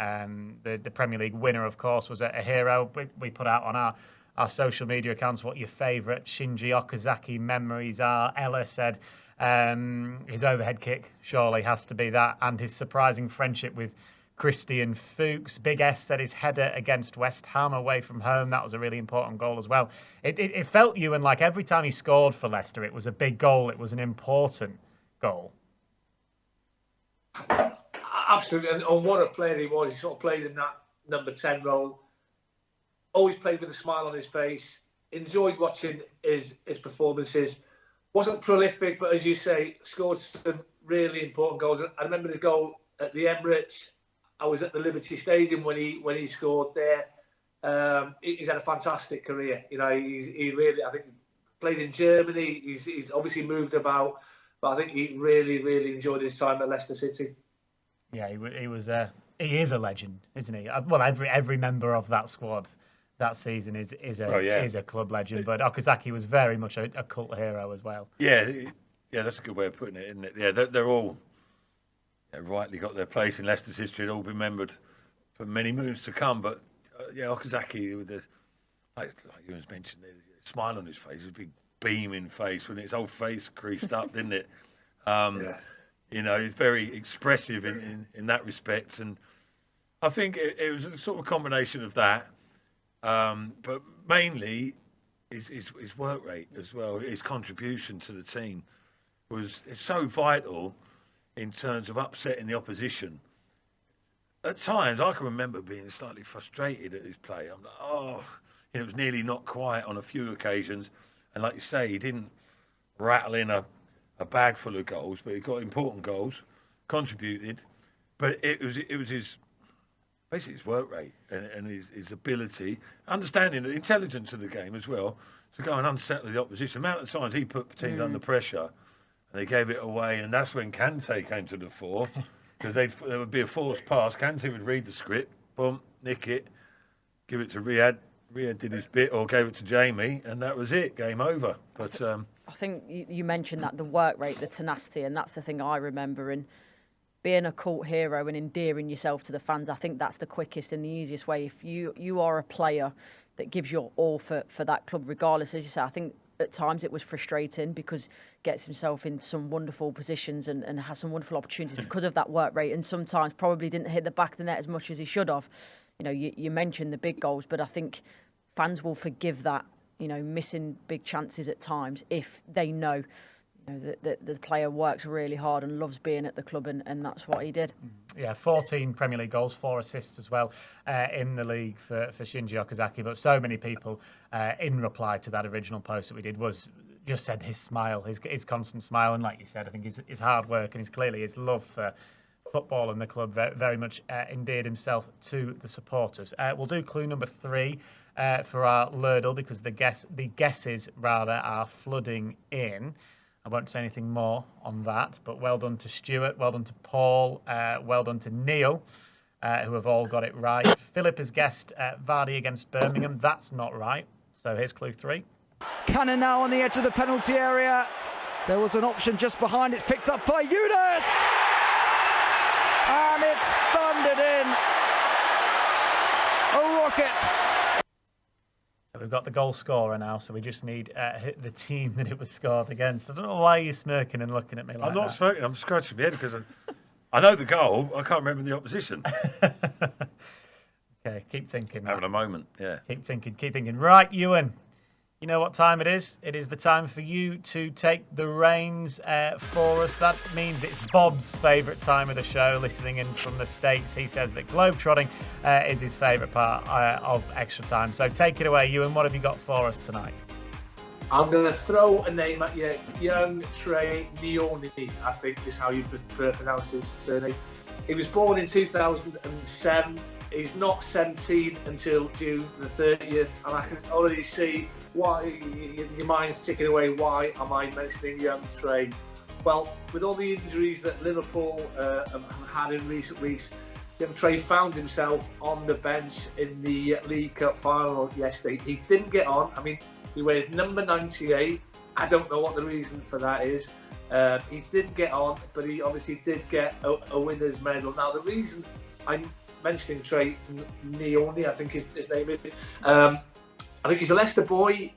The Premier League winner, of course, was a hero. We put out on our social media accounts what your favourite Shinji Okazaki memories are. Ella said his overhead kick surely has to be that, and his surprising friendship with Christian Fuchs. Big S said his header against West Ham away from home. That was a really important goal as well. It felt, Ewan, like every time he scored for Leicester, it was a big goal. It was an important goal. Absolutely, and what a player he was. He sort of played in that number 10 role. Always played with a smile on his face. Enjoyed watching his performances. Wasn't prolific, but as you say, scored some really important goals. I remember his goal at the Emirates. I was at the Liberty Stadium when he scored there. He's had a fantastic career. He really, I think, played in Germany. He's obviously moved about, but I think he really, really enjoyed his time at Leicester City. Yeah, he is a legend, isn't he? Well, every member of that squad that season is a club legend, but Okazaki was very much a cult hero as well. Yeah, that's a good way of putting it, isn't it? Yeah, they're all rightly got their place in Leicester's history and all be remembered for many moons to come. But Okazaki with like you mentioned, the smile on his face, his big beaming face, when his whole face creased up, didn't it? He's very expressive in that respect, and I think it was a sort of combination of that. But mainly his work rate as well, his contribution to the team was so vital in terms of upsetting the opposition. At times, I can remember being slightly frustrated at his play. I'm like, It was nearly not quiet on a few occasions. And like you say, he didn't rattle in a bag full of goals, but he got important goals, contributed. But it was his basically his work rate and his ability, understanding the intelligence of the game as well, to go and unsettle the opposition. The amount of times he put teams under pressure and they gave it away, and that's when Kante came to the fore, because there would be a forced pass. Kante would read the script, boom, nick it, give it to Riyad. Riyad did his bit or gave it to Jamie, and that was it, game over. But I think you mentioned that, the work rate, the tenacity, and that's the thing I remember. And being a cult hero and endearing yourself to the fans, I think that's the quickest and the easiest way. If you are a player that gives your all for that club, regardless, as you say, I think at times it was frustrating because gets himself in some wonderful positions and has some wonderful opportunities because of that work rate, and sometimes probably didn't hit the back of the net as much as he should have. You know, you mentioned the big goals, but I think fans will forgive that, you know, missing big chances at times if they know, you know, that the player works really hard and loves being at the club, and that's what he did. Yeah, 14 Premier League goals, 4 assists as well in the league for Shinji Okazaki. But so many people, in reply to that original post that we did, just said his smile, his constant smile, and like you said, I think his hard work and his love for football and the club very much endeared himself to the supporters. We'll do clue number 3 for our Lurdle, because the guesses are flooding in. I won't say anything more on that, but well done to Stuart, well done to Paul, well done to Neil, who have all got it right. Philip has guessed Vardy against Birmingham. That's not right. So here's clue 3. Cannon now on the edge of the penalty area. There was an option just behind. It's picked up by Yunus. And it's thundered in. A rocket. So we've got the goal scorer now, so we just need the team that it was scored against. I don't know why you're smirking and looking at me like that. I'm not smirking, I'm scratching my head because I know the goal, I can't remember the opposition. Okay, keep thinking. Having a moment, yeah. Keep thinking. Right, Ewan, you know what time it is? It is the time for you to take the reins for us. That means it's Bob's favourite time of the show, listening in from the States. He says that globetrotting is his favourite part of extra time. So take it away, Ewan. What have you got for us tonight? I'm going to throw a name at you. Young Trey Nioni, I think is how you pronounce his surname. He was born in 2007. He's not 17 until June the 30th, and I can already see why your mind's ticking away. Why am I mentioning young Trey? Well, with all the injuries that Liverpool have had in recent weeks, young Trey found himself on the bench in the League Cup final yesterday. He didn't get on. I mean, he wears number 98. I don't know what the reason for that is. He didn't get on, but he obviously did get a winner's medal. Now, the reason I'm mentioning Trey Nioni, I think his name is. I think he's a Leicester boy.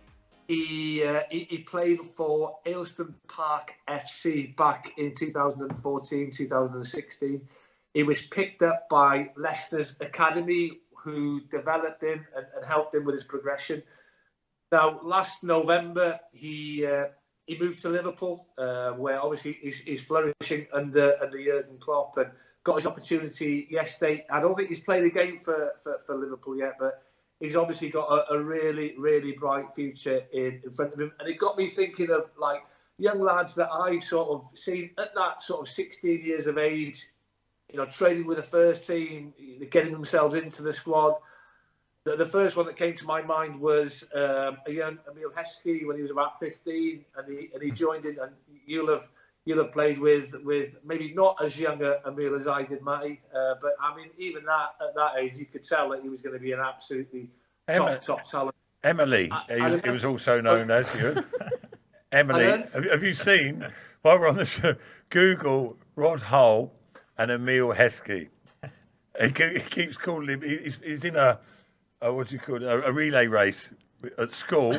He played for Ayleston Park FC back in 2014, 2016. He was picked up by Leicester's academy, who developed him and helped him with his progression. Now, last November, he moved to Liverpool, where obviously he's flourishing under Jurgen Klopp, and got his opportunity yesterday. I don't think he's played a game for Liverpool yet, but he's obviously got a really, really bright future in front of him. And it got me thinking of like young lads that I've sort of seen at that sort of 16 years of age, you know, training with the first team, getting themselves into the squad. The first one that came to my mind was a young Emil Heskey when he was about 15, and he joined in. And you'll have played with maybe not as young a Emil as I did, Matty. But I mean, even that at that age, you could tell that he was going to be an absolutely top talent. Emily, he was also known as you. Emily, have you seen? While we're on the show, Google Rod Hull and Emil Heskey. He keeps calling him. He's in a what do you call it? A relay race at school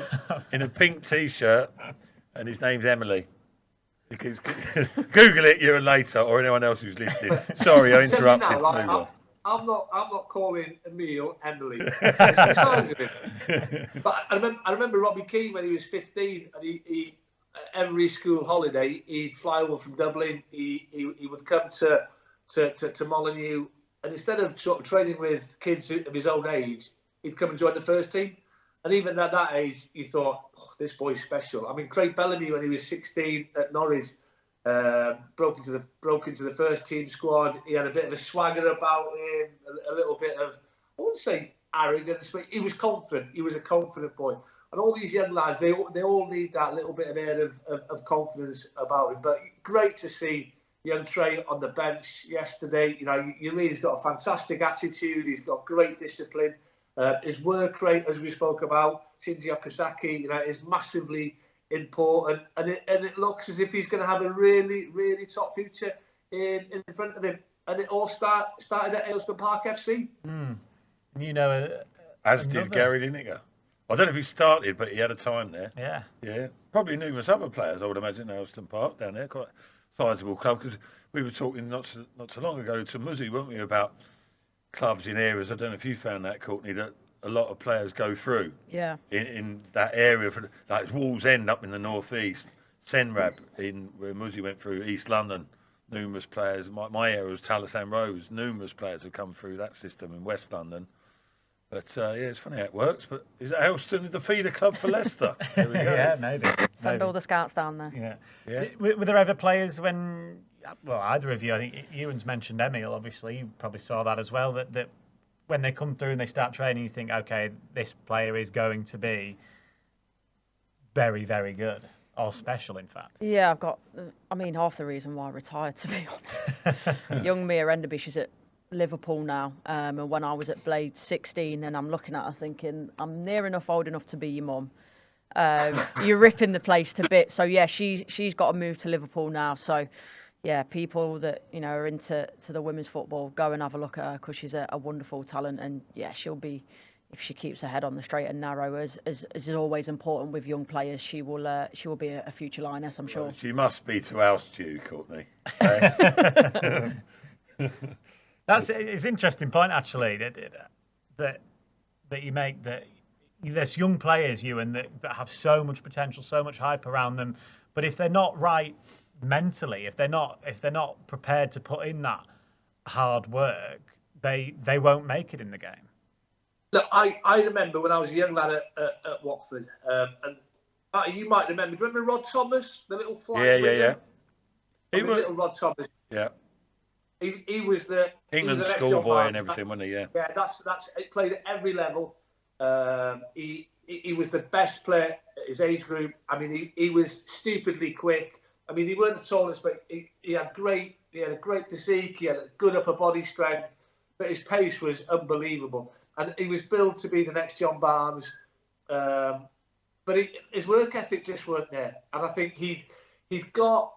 in a pink T-shirt, and his name's Emily. He keeps Google it, you and later, or anyone else who's listening. Sorry, I interrupted. I'm not calling Emil Emily. It's the size of him. But I remember Robbie Keane when he was 15, and he every school holiday he'd fly over from Dublin. He would come to Molineux, and instead of sort of training with kids of his own age, he'd come and join the first team. And even at that age, you thought, oh, this boy's special. I mean, Craig Bellamy, when he was 16 at Norwich, broke into the first team squad. He had a bit of a swagger about him, a little bit of, I wouldn't say arrogance, but he was confident. He was a confident boy. And all these young lads, they all need that little bit of air of confidence about him. But great to see young Trey on the bench yesterday. You know, he's got a fantastic attitude. He's got great discipline. His work rate, as we spoke about, Shinji Okazaki, you know, is massively important. And it looks as if he's going to have a really, really top future in front of him. And it all started at Aylestone Park FC. You know, as did Gerry Taggart. I don't know if he started, but he had a time there. Yeah. Yeah. Probably numerous other players, I would imagine, at Aylestone Park down there. Quite a sizable club. Because we were talking not so long ago to Muzzy, weren't we, about clubs in areas. I don't know if you found that, Courtney, that a lot of players go through. Yeah. In that area, like Walls End up in the northeast, Senrab in where Muzzy went through, East London. Numerous players. My area was Talisman Rose. Numerous players have come through that system in West London. But yeah, it's funny how it works. But is Aylestone the feeder club for Leicester? There we go. Yeah, maybe. Send all the scouts down there. Yeah. Were there ever players when, well, either of you, I think Ewan's mentioned Emil, obviously, you probably saw that as well, that when they come through and they start training, you think, okay, this player is going to be very, very good. Or special, in fact. Yeah, half the reason why I retired, to be honest. Young Mia Enderby, she's at Liverpool now. And when I was at Blades 16, and I'm looking at her thinking, I'm near enough old enough to be your mum. You're ripping the place to bits. So, yeah, she's got to move to Liverpool now. So, yeah, people that, you know, are into the women's football, go and have a look at her because she's a wonderful talent. And, yeah, she'll be... If she keeps her head on the straight and narrow, as is always important with young players, she will be a future lioness, I'm sure. Well, she must be to oust you, Courtney. It's an interesting point, actually, that you make, that there's young players, Ewan, that have so much potential, so much hype around them, but if they're not right mentally, if they're not prepared to put in that hard work, they won't make it in the game. Look, I remember when I was a young lad at Watford, and you might remember Rod Thomas, the little fly? Yeah. Little Rod Thomas. Yeah. He was the England schoolboy and everything, wasn't he? Yeah. Yeah, that's he played at every level. He was the best player at his age group. I mean, he was stupidly quick. I mean, he weren't the tallest, but he had a great physique. He had a good upper body strength, but his pace was unbelievable. And he was billed to be the next John Barnes, but his work ethic just weren't there. And I think he'd got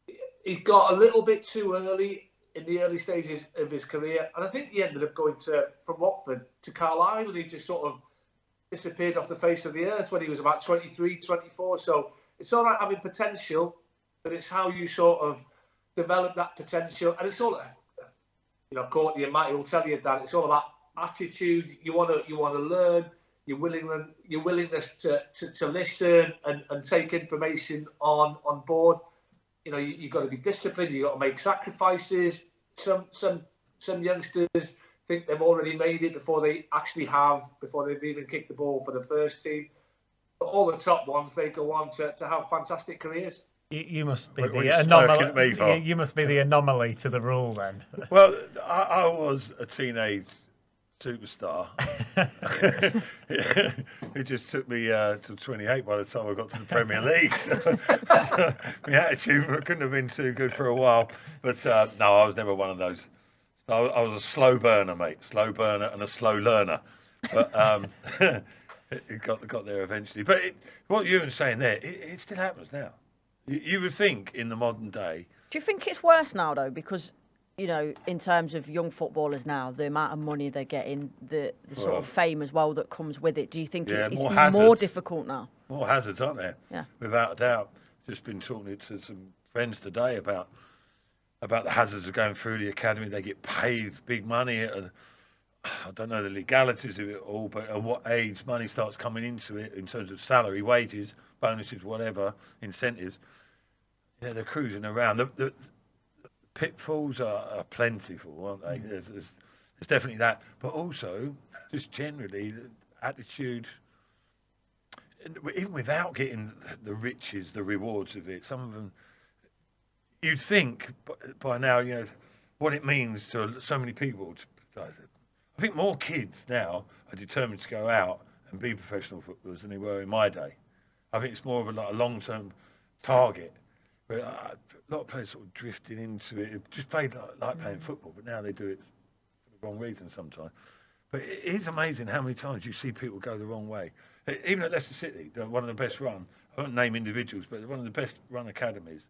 a little bit too early in the early stages of his career. And I think he ended up going from Watford to Carlisle, and he just sort of disappeared off the face of the earth when he was about 23, 24. So it's all right having potential, but it's how you sort of develop that potential. And it's all, you know, Courtney and Matty will tell you that it's all about attitude. You want to learn. Your willingness to listen and take information on board. You know, you've got to be disciplined. You've got to make sacrifices. Some youngsters think they've already made it before they've even kicked the ball for the first team. But all the top ones, they go on to have fantastic careers. You must be the anomaly. You must be the anomaly to the rule, then. Well, I was a teenage superstar. It just took me to 28 by the time I got to the Premier League. So, my attitude couldn't have been too good for a while. But no, I was never one of those. I was a slow burner, mate. Slow burner and a slow learner. But it got there eventually. But what you were saying there, it still happens now. You would think in the modern day. Do you think it's worse now, though? Because, you know, in terms of young footballers now, the amount of money they're getting, the sort of fame as well that comes with it, do you think it's more difficult now? More hazards, aren't there? Yeah. Without a doubt. Just been talking to some friends today about the hazards of going through the academy. They get paid big money. And I don't know the legalities of it all, but at what age money starts coming into it in terms of salary, wages, bonuses, whatever, incentives. Yeah, they're cruising around. The pitfalls are plentiful, aren't they? There's definitely that, but also just generally the attitude even without getting the riches, the rewards of it, some of them, you'd think by now, what it means to so many people. I think more kids now are determined to go out and be professional footballers than they were in my day. I think it's more of a long-term target. But a lot of players sort of drifted into it. Just played like playing football, but now they do it for the wrong reason sometimes. But it is amazing how many times you see people go the wrong way. Even at Leicester City, they're one of the best run. I won't name individuals, but they're one of the best run academies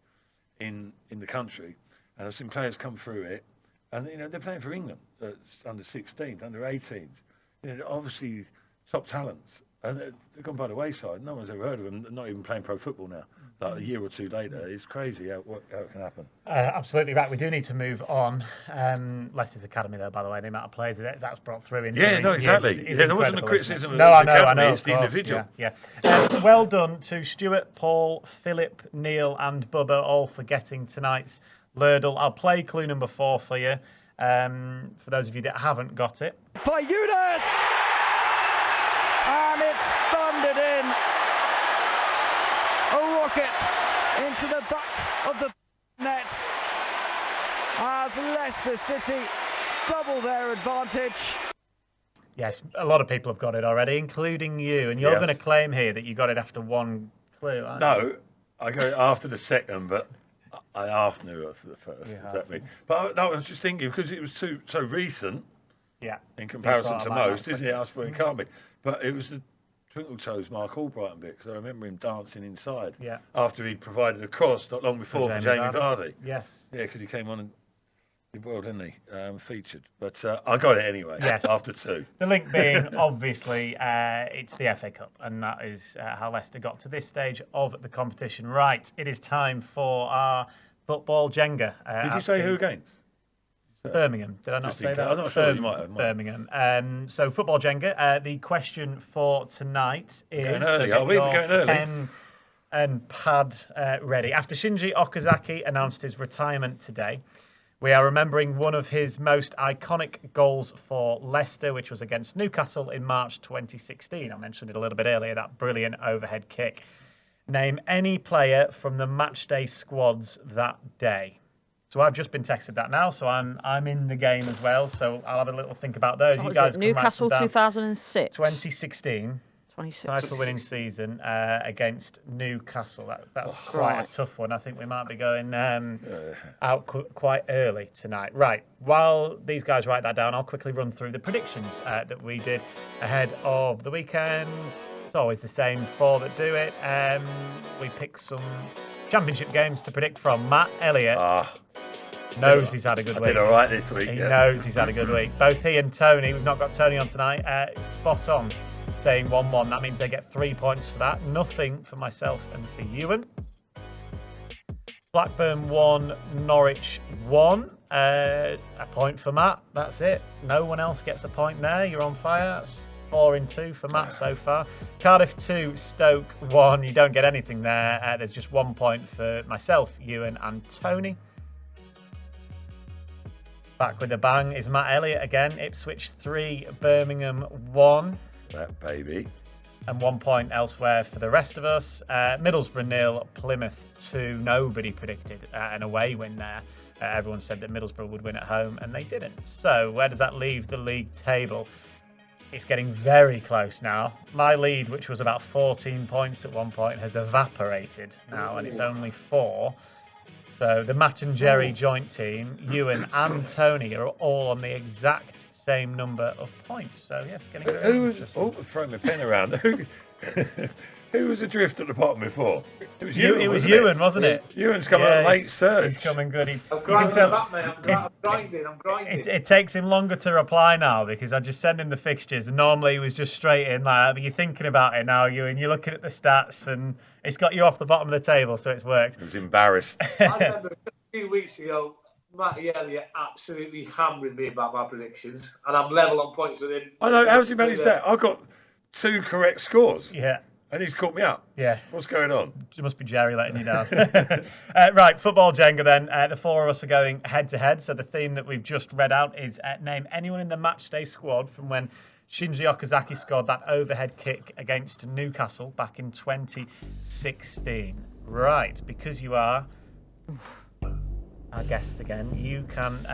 in the country. And I've seen players come through it, and they're playing for England, under 16s, under 18s. Obviously top talents, and they've gone by the wayside. No one's ever heard of them. They're not even playing pro football now. Like a year or two later, it's crazy how it can happen. Absolutely right. We do need to move on. Leicester's academy, though, by the way, the amount of players that's brought through in. Yeah, no, exactly. Is there wasn't a criticism of the academy. I know, it's the individual. Yeah. Well done to Stuart, Paul, Philip, Neil, and Bubba, all for getting tonight's Lurdle. I'll play clue number 4 for you. For those of you that haven't got it. By Eunice! And it's thundered in. A rocket into the back of the net as Leicester City double their advantage. Yes, a lot of people have got it already, including you. And you're going to claim here that you got it after one clue, aren't you? No, I got it after the second, but I half knew it for the first. But I was just thinking, because it was so recent in comparison to most, isn't it? I thought it can't be. But it was the Twinkle Toes Mark Albrighton bit, because I remember him dancing inside after he'd provided a cross not long before for Jamie Vardy. Yes. Yeah, because he came on and did well, didn't he? Featured. But I got it anyway after 2. The link being, obviously, it's the FA Cup, and that is how Leicester got to this stage of the competition. Right, it is time for our football Jenga. Did you say who against? Birmingham. Did I not say that? I'm not sure. You might have. Birmingham. So football Jenga. The question for tonight is: going early. Are we going early? Pen and pad ready. After Shinji Okazaki announced his retirement today, we are remembering one of his most iconic goals for Leicester, which was against Newcastle in March 2016. I mentioned it a little bit earlier. That brilliant overhead kick. Name any player from the matchday squads that day. So I've just been texted that now, so I'm in the game as well. So I'll have a little think about those. You guys, Newcastle 2006, 2016, title-winning season against Newcastle. That's quite a tough one. I think we might be going out quite early tonight. Right. While these guys write that down, I'll quickly run through the predictions that we did ahead of the weekend. It's always the same 4 that do it. We picked some championship games to predict from. Matt Elliott knows he's had a good week. Did all right this week. He knows he's had a good week. Both he and Tony, we've not got Tony on tonight, spot on, saying 1-1. That means they get 3 points for that. Nothing for myself and for Ewan. Blackburn 1, Norwich 1. A point for Matt. That's it. No one else gets a point there. You're on fire. That's 4 in 2 for Matt so far. Cardiff 2, Stoke 1. You don't get anything there. There's just 1 point for myself, Ewan, and Tony. Back with a bang is Matt Elliott again. Ipswich 3, Birmingham 1. That baby. And 1 point elsewhere for the rest of us. Middlesbrough 0, Plymouth 2. Nobody predicted an away win there. Everyone said that Middlesbrough would win at home, and they didn't. So where does that leave the league table? It's getting very close now. My lead, which was about 14 points at one point, has evaporated now, and it's only 4. So the Matt and Gerry joint team, Ewan and Tony, are all on the exact same number of points. So yes, getting very interesting. Throwing my pen around. Who was adrift at the bottom before? It was Ewan. It was Ewan, wasn't it? Ewan's coming on late surge. He's coming good. I'm grinding. It takes him longer to reply now because I just send him the fixtures, and normally he was just straight in like that. But you're thinking about it now, Ewan. You're looking at the stats, and it's got you off the bottom of the table, so it's worked. He was embarrassed. I remember a few weeks ago, Matty Elliott absolutely hammering me about my predictions, and I'm level on points with him. I know. How's he managed that? I got 2 correct scores. Yeah. And he's caught me up. Yeah. What's going on? It must be Gerry letting you down. Right, football Jenga then. The 4 of us are going head to head. So the theme that we've just read out is name anyone in the matchday squad from when Shinji Okazaki scored that overhead kick against Newcastle back in 2016. Right, because you are our guest again, you can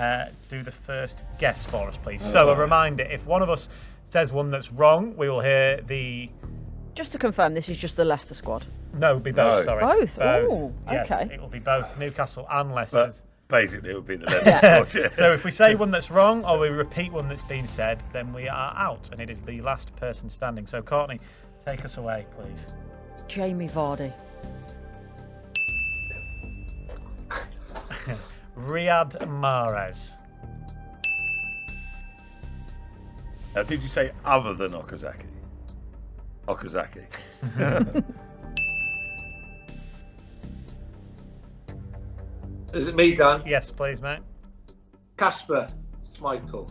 do the first guess for us, please. So a reminder, if one of us says one that's wrong, we will hear the... Just to confirm, this is just the Leicester squad. No, it'll be both, No. sorry. Both? Oh, Yes, okay. it will be both Newcastle and Leicester's. But basically, it would be the Leicester squad. Yeah. So if we say one that's wrong or we repeat one that's been said, then we are out, and it is the last person standing. So Courtney, take us away, please. Jamie Vardy. Riyad Mahrez. Now, did you say other than Okazaki? Okazaki. Is it me, Dan? Yes, please, mate. Casper Schmeichel.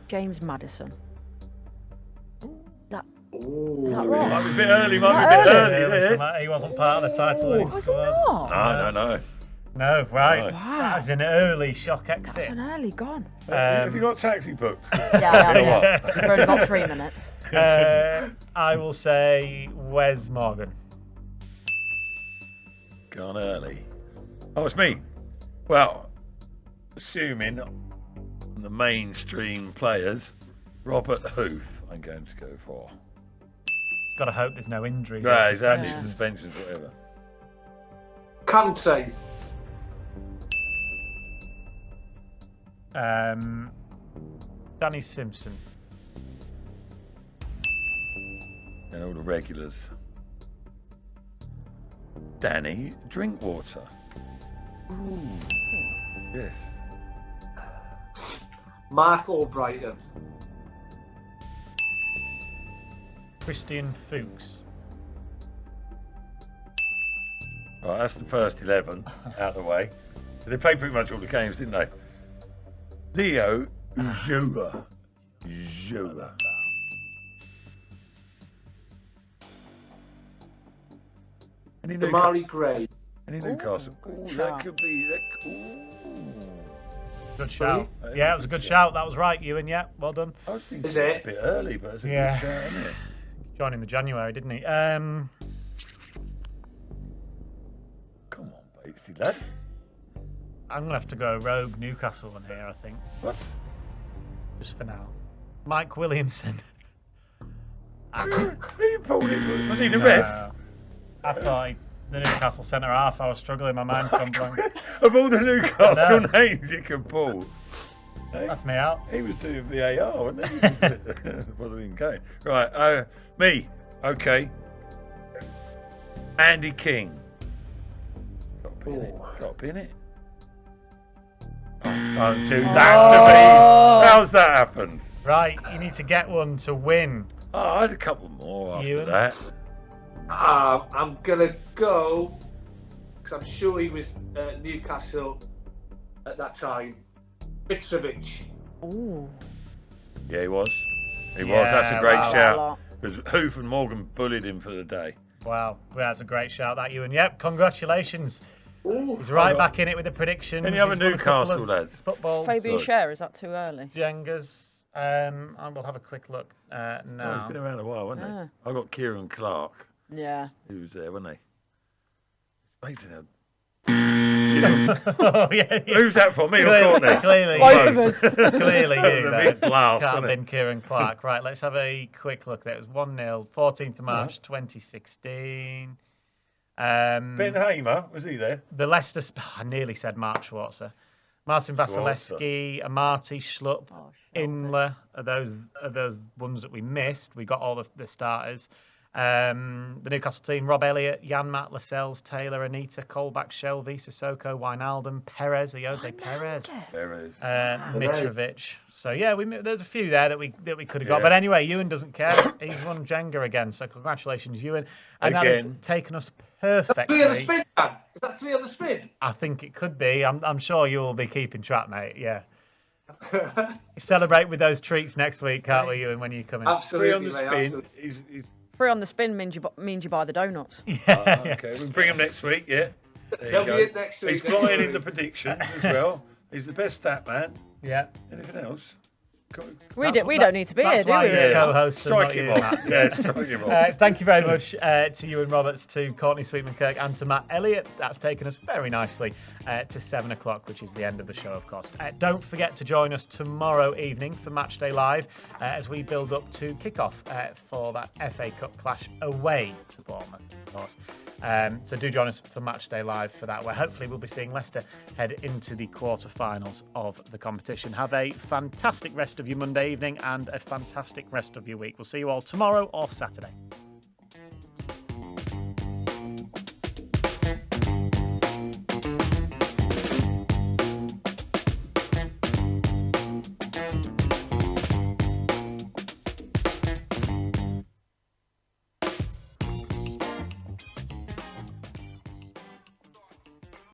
James Maddison. Ooh. Is that right? Might be a bit early, might be a bit early. Yeah. He wasn't part of the title winning Was he squad. not? No. No, right. No. Wow. That's an early shock That's exit. an early gone. Have you got taxi booked? Yeah, I have, yeah. We've only got 3 minutes. I will say Wes Morgan. Gone early. Oh, it's me. Well, assuming the mainstream players, Robert Hoof, I'm going to go for. Got to hope there's no injuries. Yeah, or exactly. suspensions. Suspensions, whatever. Kante. Danny Simpson. And all the regulars. Danny Drinkwater. Ooh. Yes. Mark Albrighton. Christian Fuchs. Right, that's the first 11 out of the way. They played pretty much all the games, didn't they? Leo Ujua. Any Damari Gray. Newcastle? Ooh, that could be. Good shout. Sorry? Yeah, it was a good shout. That was right, Ewan. Yeah, well done. I was thinking Is it? a bit early, but it's a Yeah. good shout, isn't it? Joined in the January, didn't he? Come on, Batesy lad. I'm going to have to go rogue Newcastle one here, I think. What? Just for now. Mike Williamson. He pulled it. Was he the ref? I thought the Newcastle centre half. I was struggling. My mind's gone blank. Of all the Newcastle names you can pull. Hey, That's me out. he was doing VAR, wasn't he? Wasn't even going. Right, me. Okay. Andy King. Got to pin it. Got to pin it. Don't do that to me. How's that happened? Right, you need to get one to win. Oh, I had a couple more after Ewan? that. I'm gonna go because I'm sure he was at Newcastle at that time. Mitrovic. Ooh. Yeah, he was. He was. Yeah, That's a great wow. shout. Because Hoof and Morgan bullied him for the day. Wow, well, that's a great shout, that Ewan. Yep, congratulations. Ooh. He's right back in it with the predictions. Any other He's won a couple Newcastle of lads? Football. Fabian Sorry. Schär, is that too early? Jengas. And we'll have a quick look Oh, now. he's been around a while, hasn't Yeah. he? I got Kieran Clark. Yeah. He was there, wasn't he? Amazing. Oh, yeah. Who's that for? Me or Courtney? Clearly, Both of us. Clearly, That you was a there. big blast, Can't have wasn't it? been Kieran Clark. Right, let's have a quick look there. It was 1-0, 14th of March, 2016. Ben Hamer, was he there? The Leicester... I nearly said Mark Schwarzer. Marcin Vasilevsky, Amati, Schlupp, Oh, Inler are those ones that we missed. We got all the starters. The Newcastle team: Rob Elliott, Janmat, Lascelles, Taylor, Anita, Colback, Shelby, Sissoko, Wijnaldum, Perez, Jose Perez, Perez. Mitrovic. So yeah, there's a few there that we could have got. Yeah. But anyway, Ewan doesn't care. He's won Jenga again. So congratulations, Ewan. And that has Again. taken us Three on the perfectly. spin, Dan. Is that 3 on the spin? I think it could be. I'm sure you will be keeping track, mate. Yeah. Celebrate with those treats next week, can't we, Ewan, when you come in? Absolutely, Three on the mate, spin. absolutely. He's 3 on the spin means you buy the donuts. Yeah. okay, we'll bring him next week, yeah. There He'll you be go. in next week. He's flying in the predictions as well. He's the best stat man. Yeah. Anything else? We don't need to be here, That's do why we? he's really? co-host. Strike and him not you, off. Matt. Yeah, strike him off. Thank you very much to Iwan Roberts, to Courtney Sweetman-Kirk, and to Matt Elliott. That's taken us very nicely to 7 o'clock, which is the end of the show, of course. Don't forget to join us tomorrow evening for Matchday Live as we build up to kick-off for that FA Cup clash away to Bournemouth, of course. So do join us for Matchday Live for that, where hopefully we'll be seeing Leicester head into the quarter-finals of the competition. Have a fantastic rest of your Monday evening and a fantastic rest of your week. We'll see you all tomorrow or Saturday.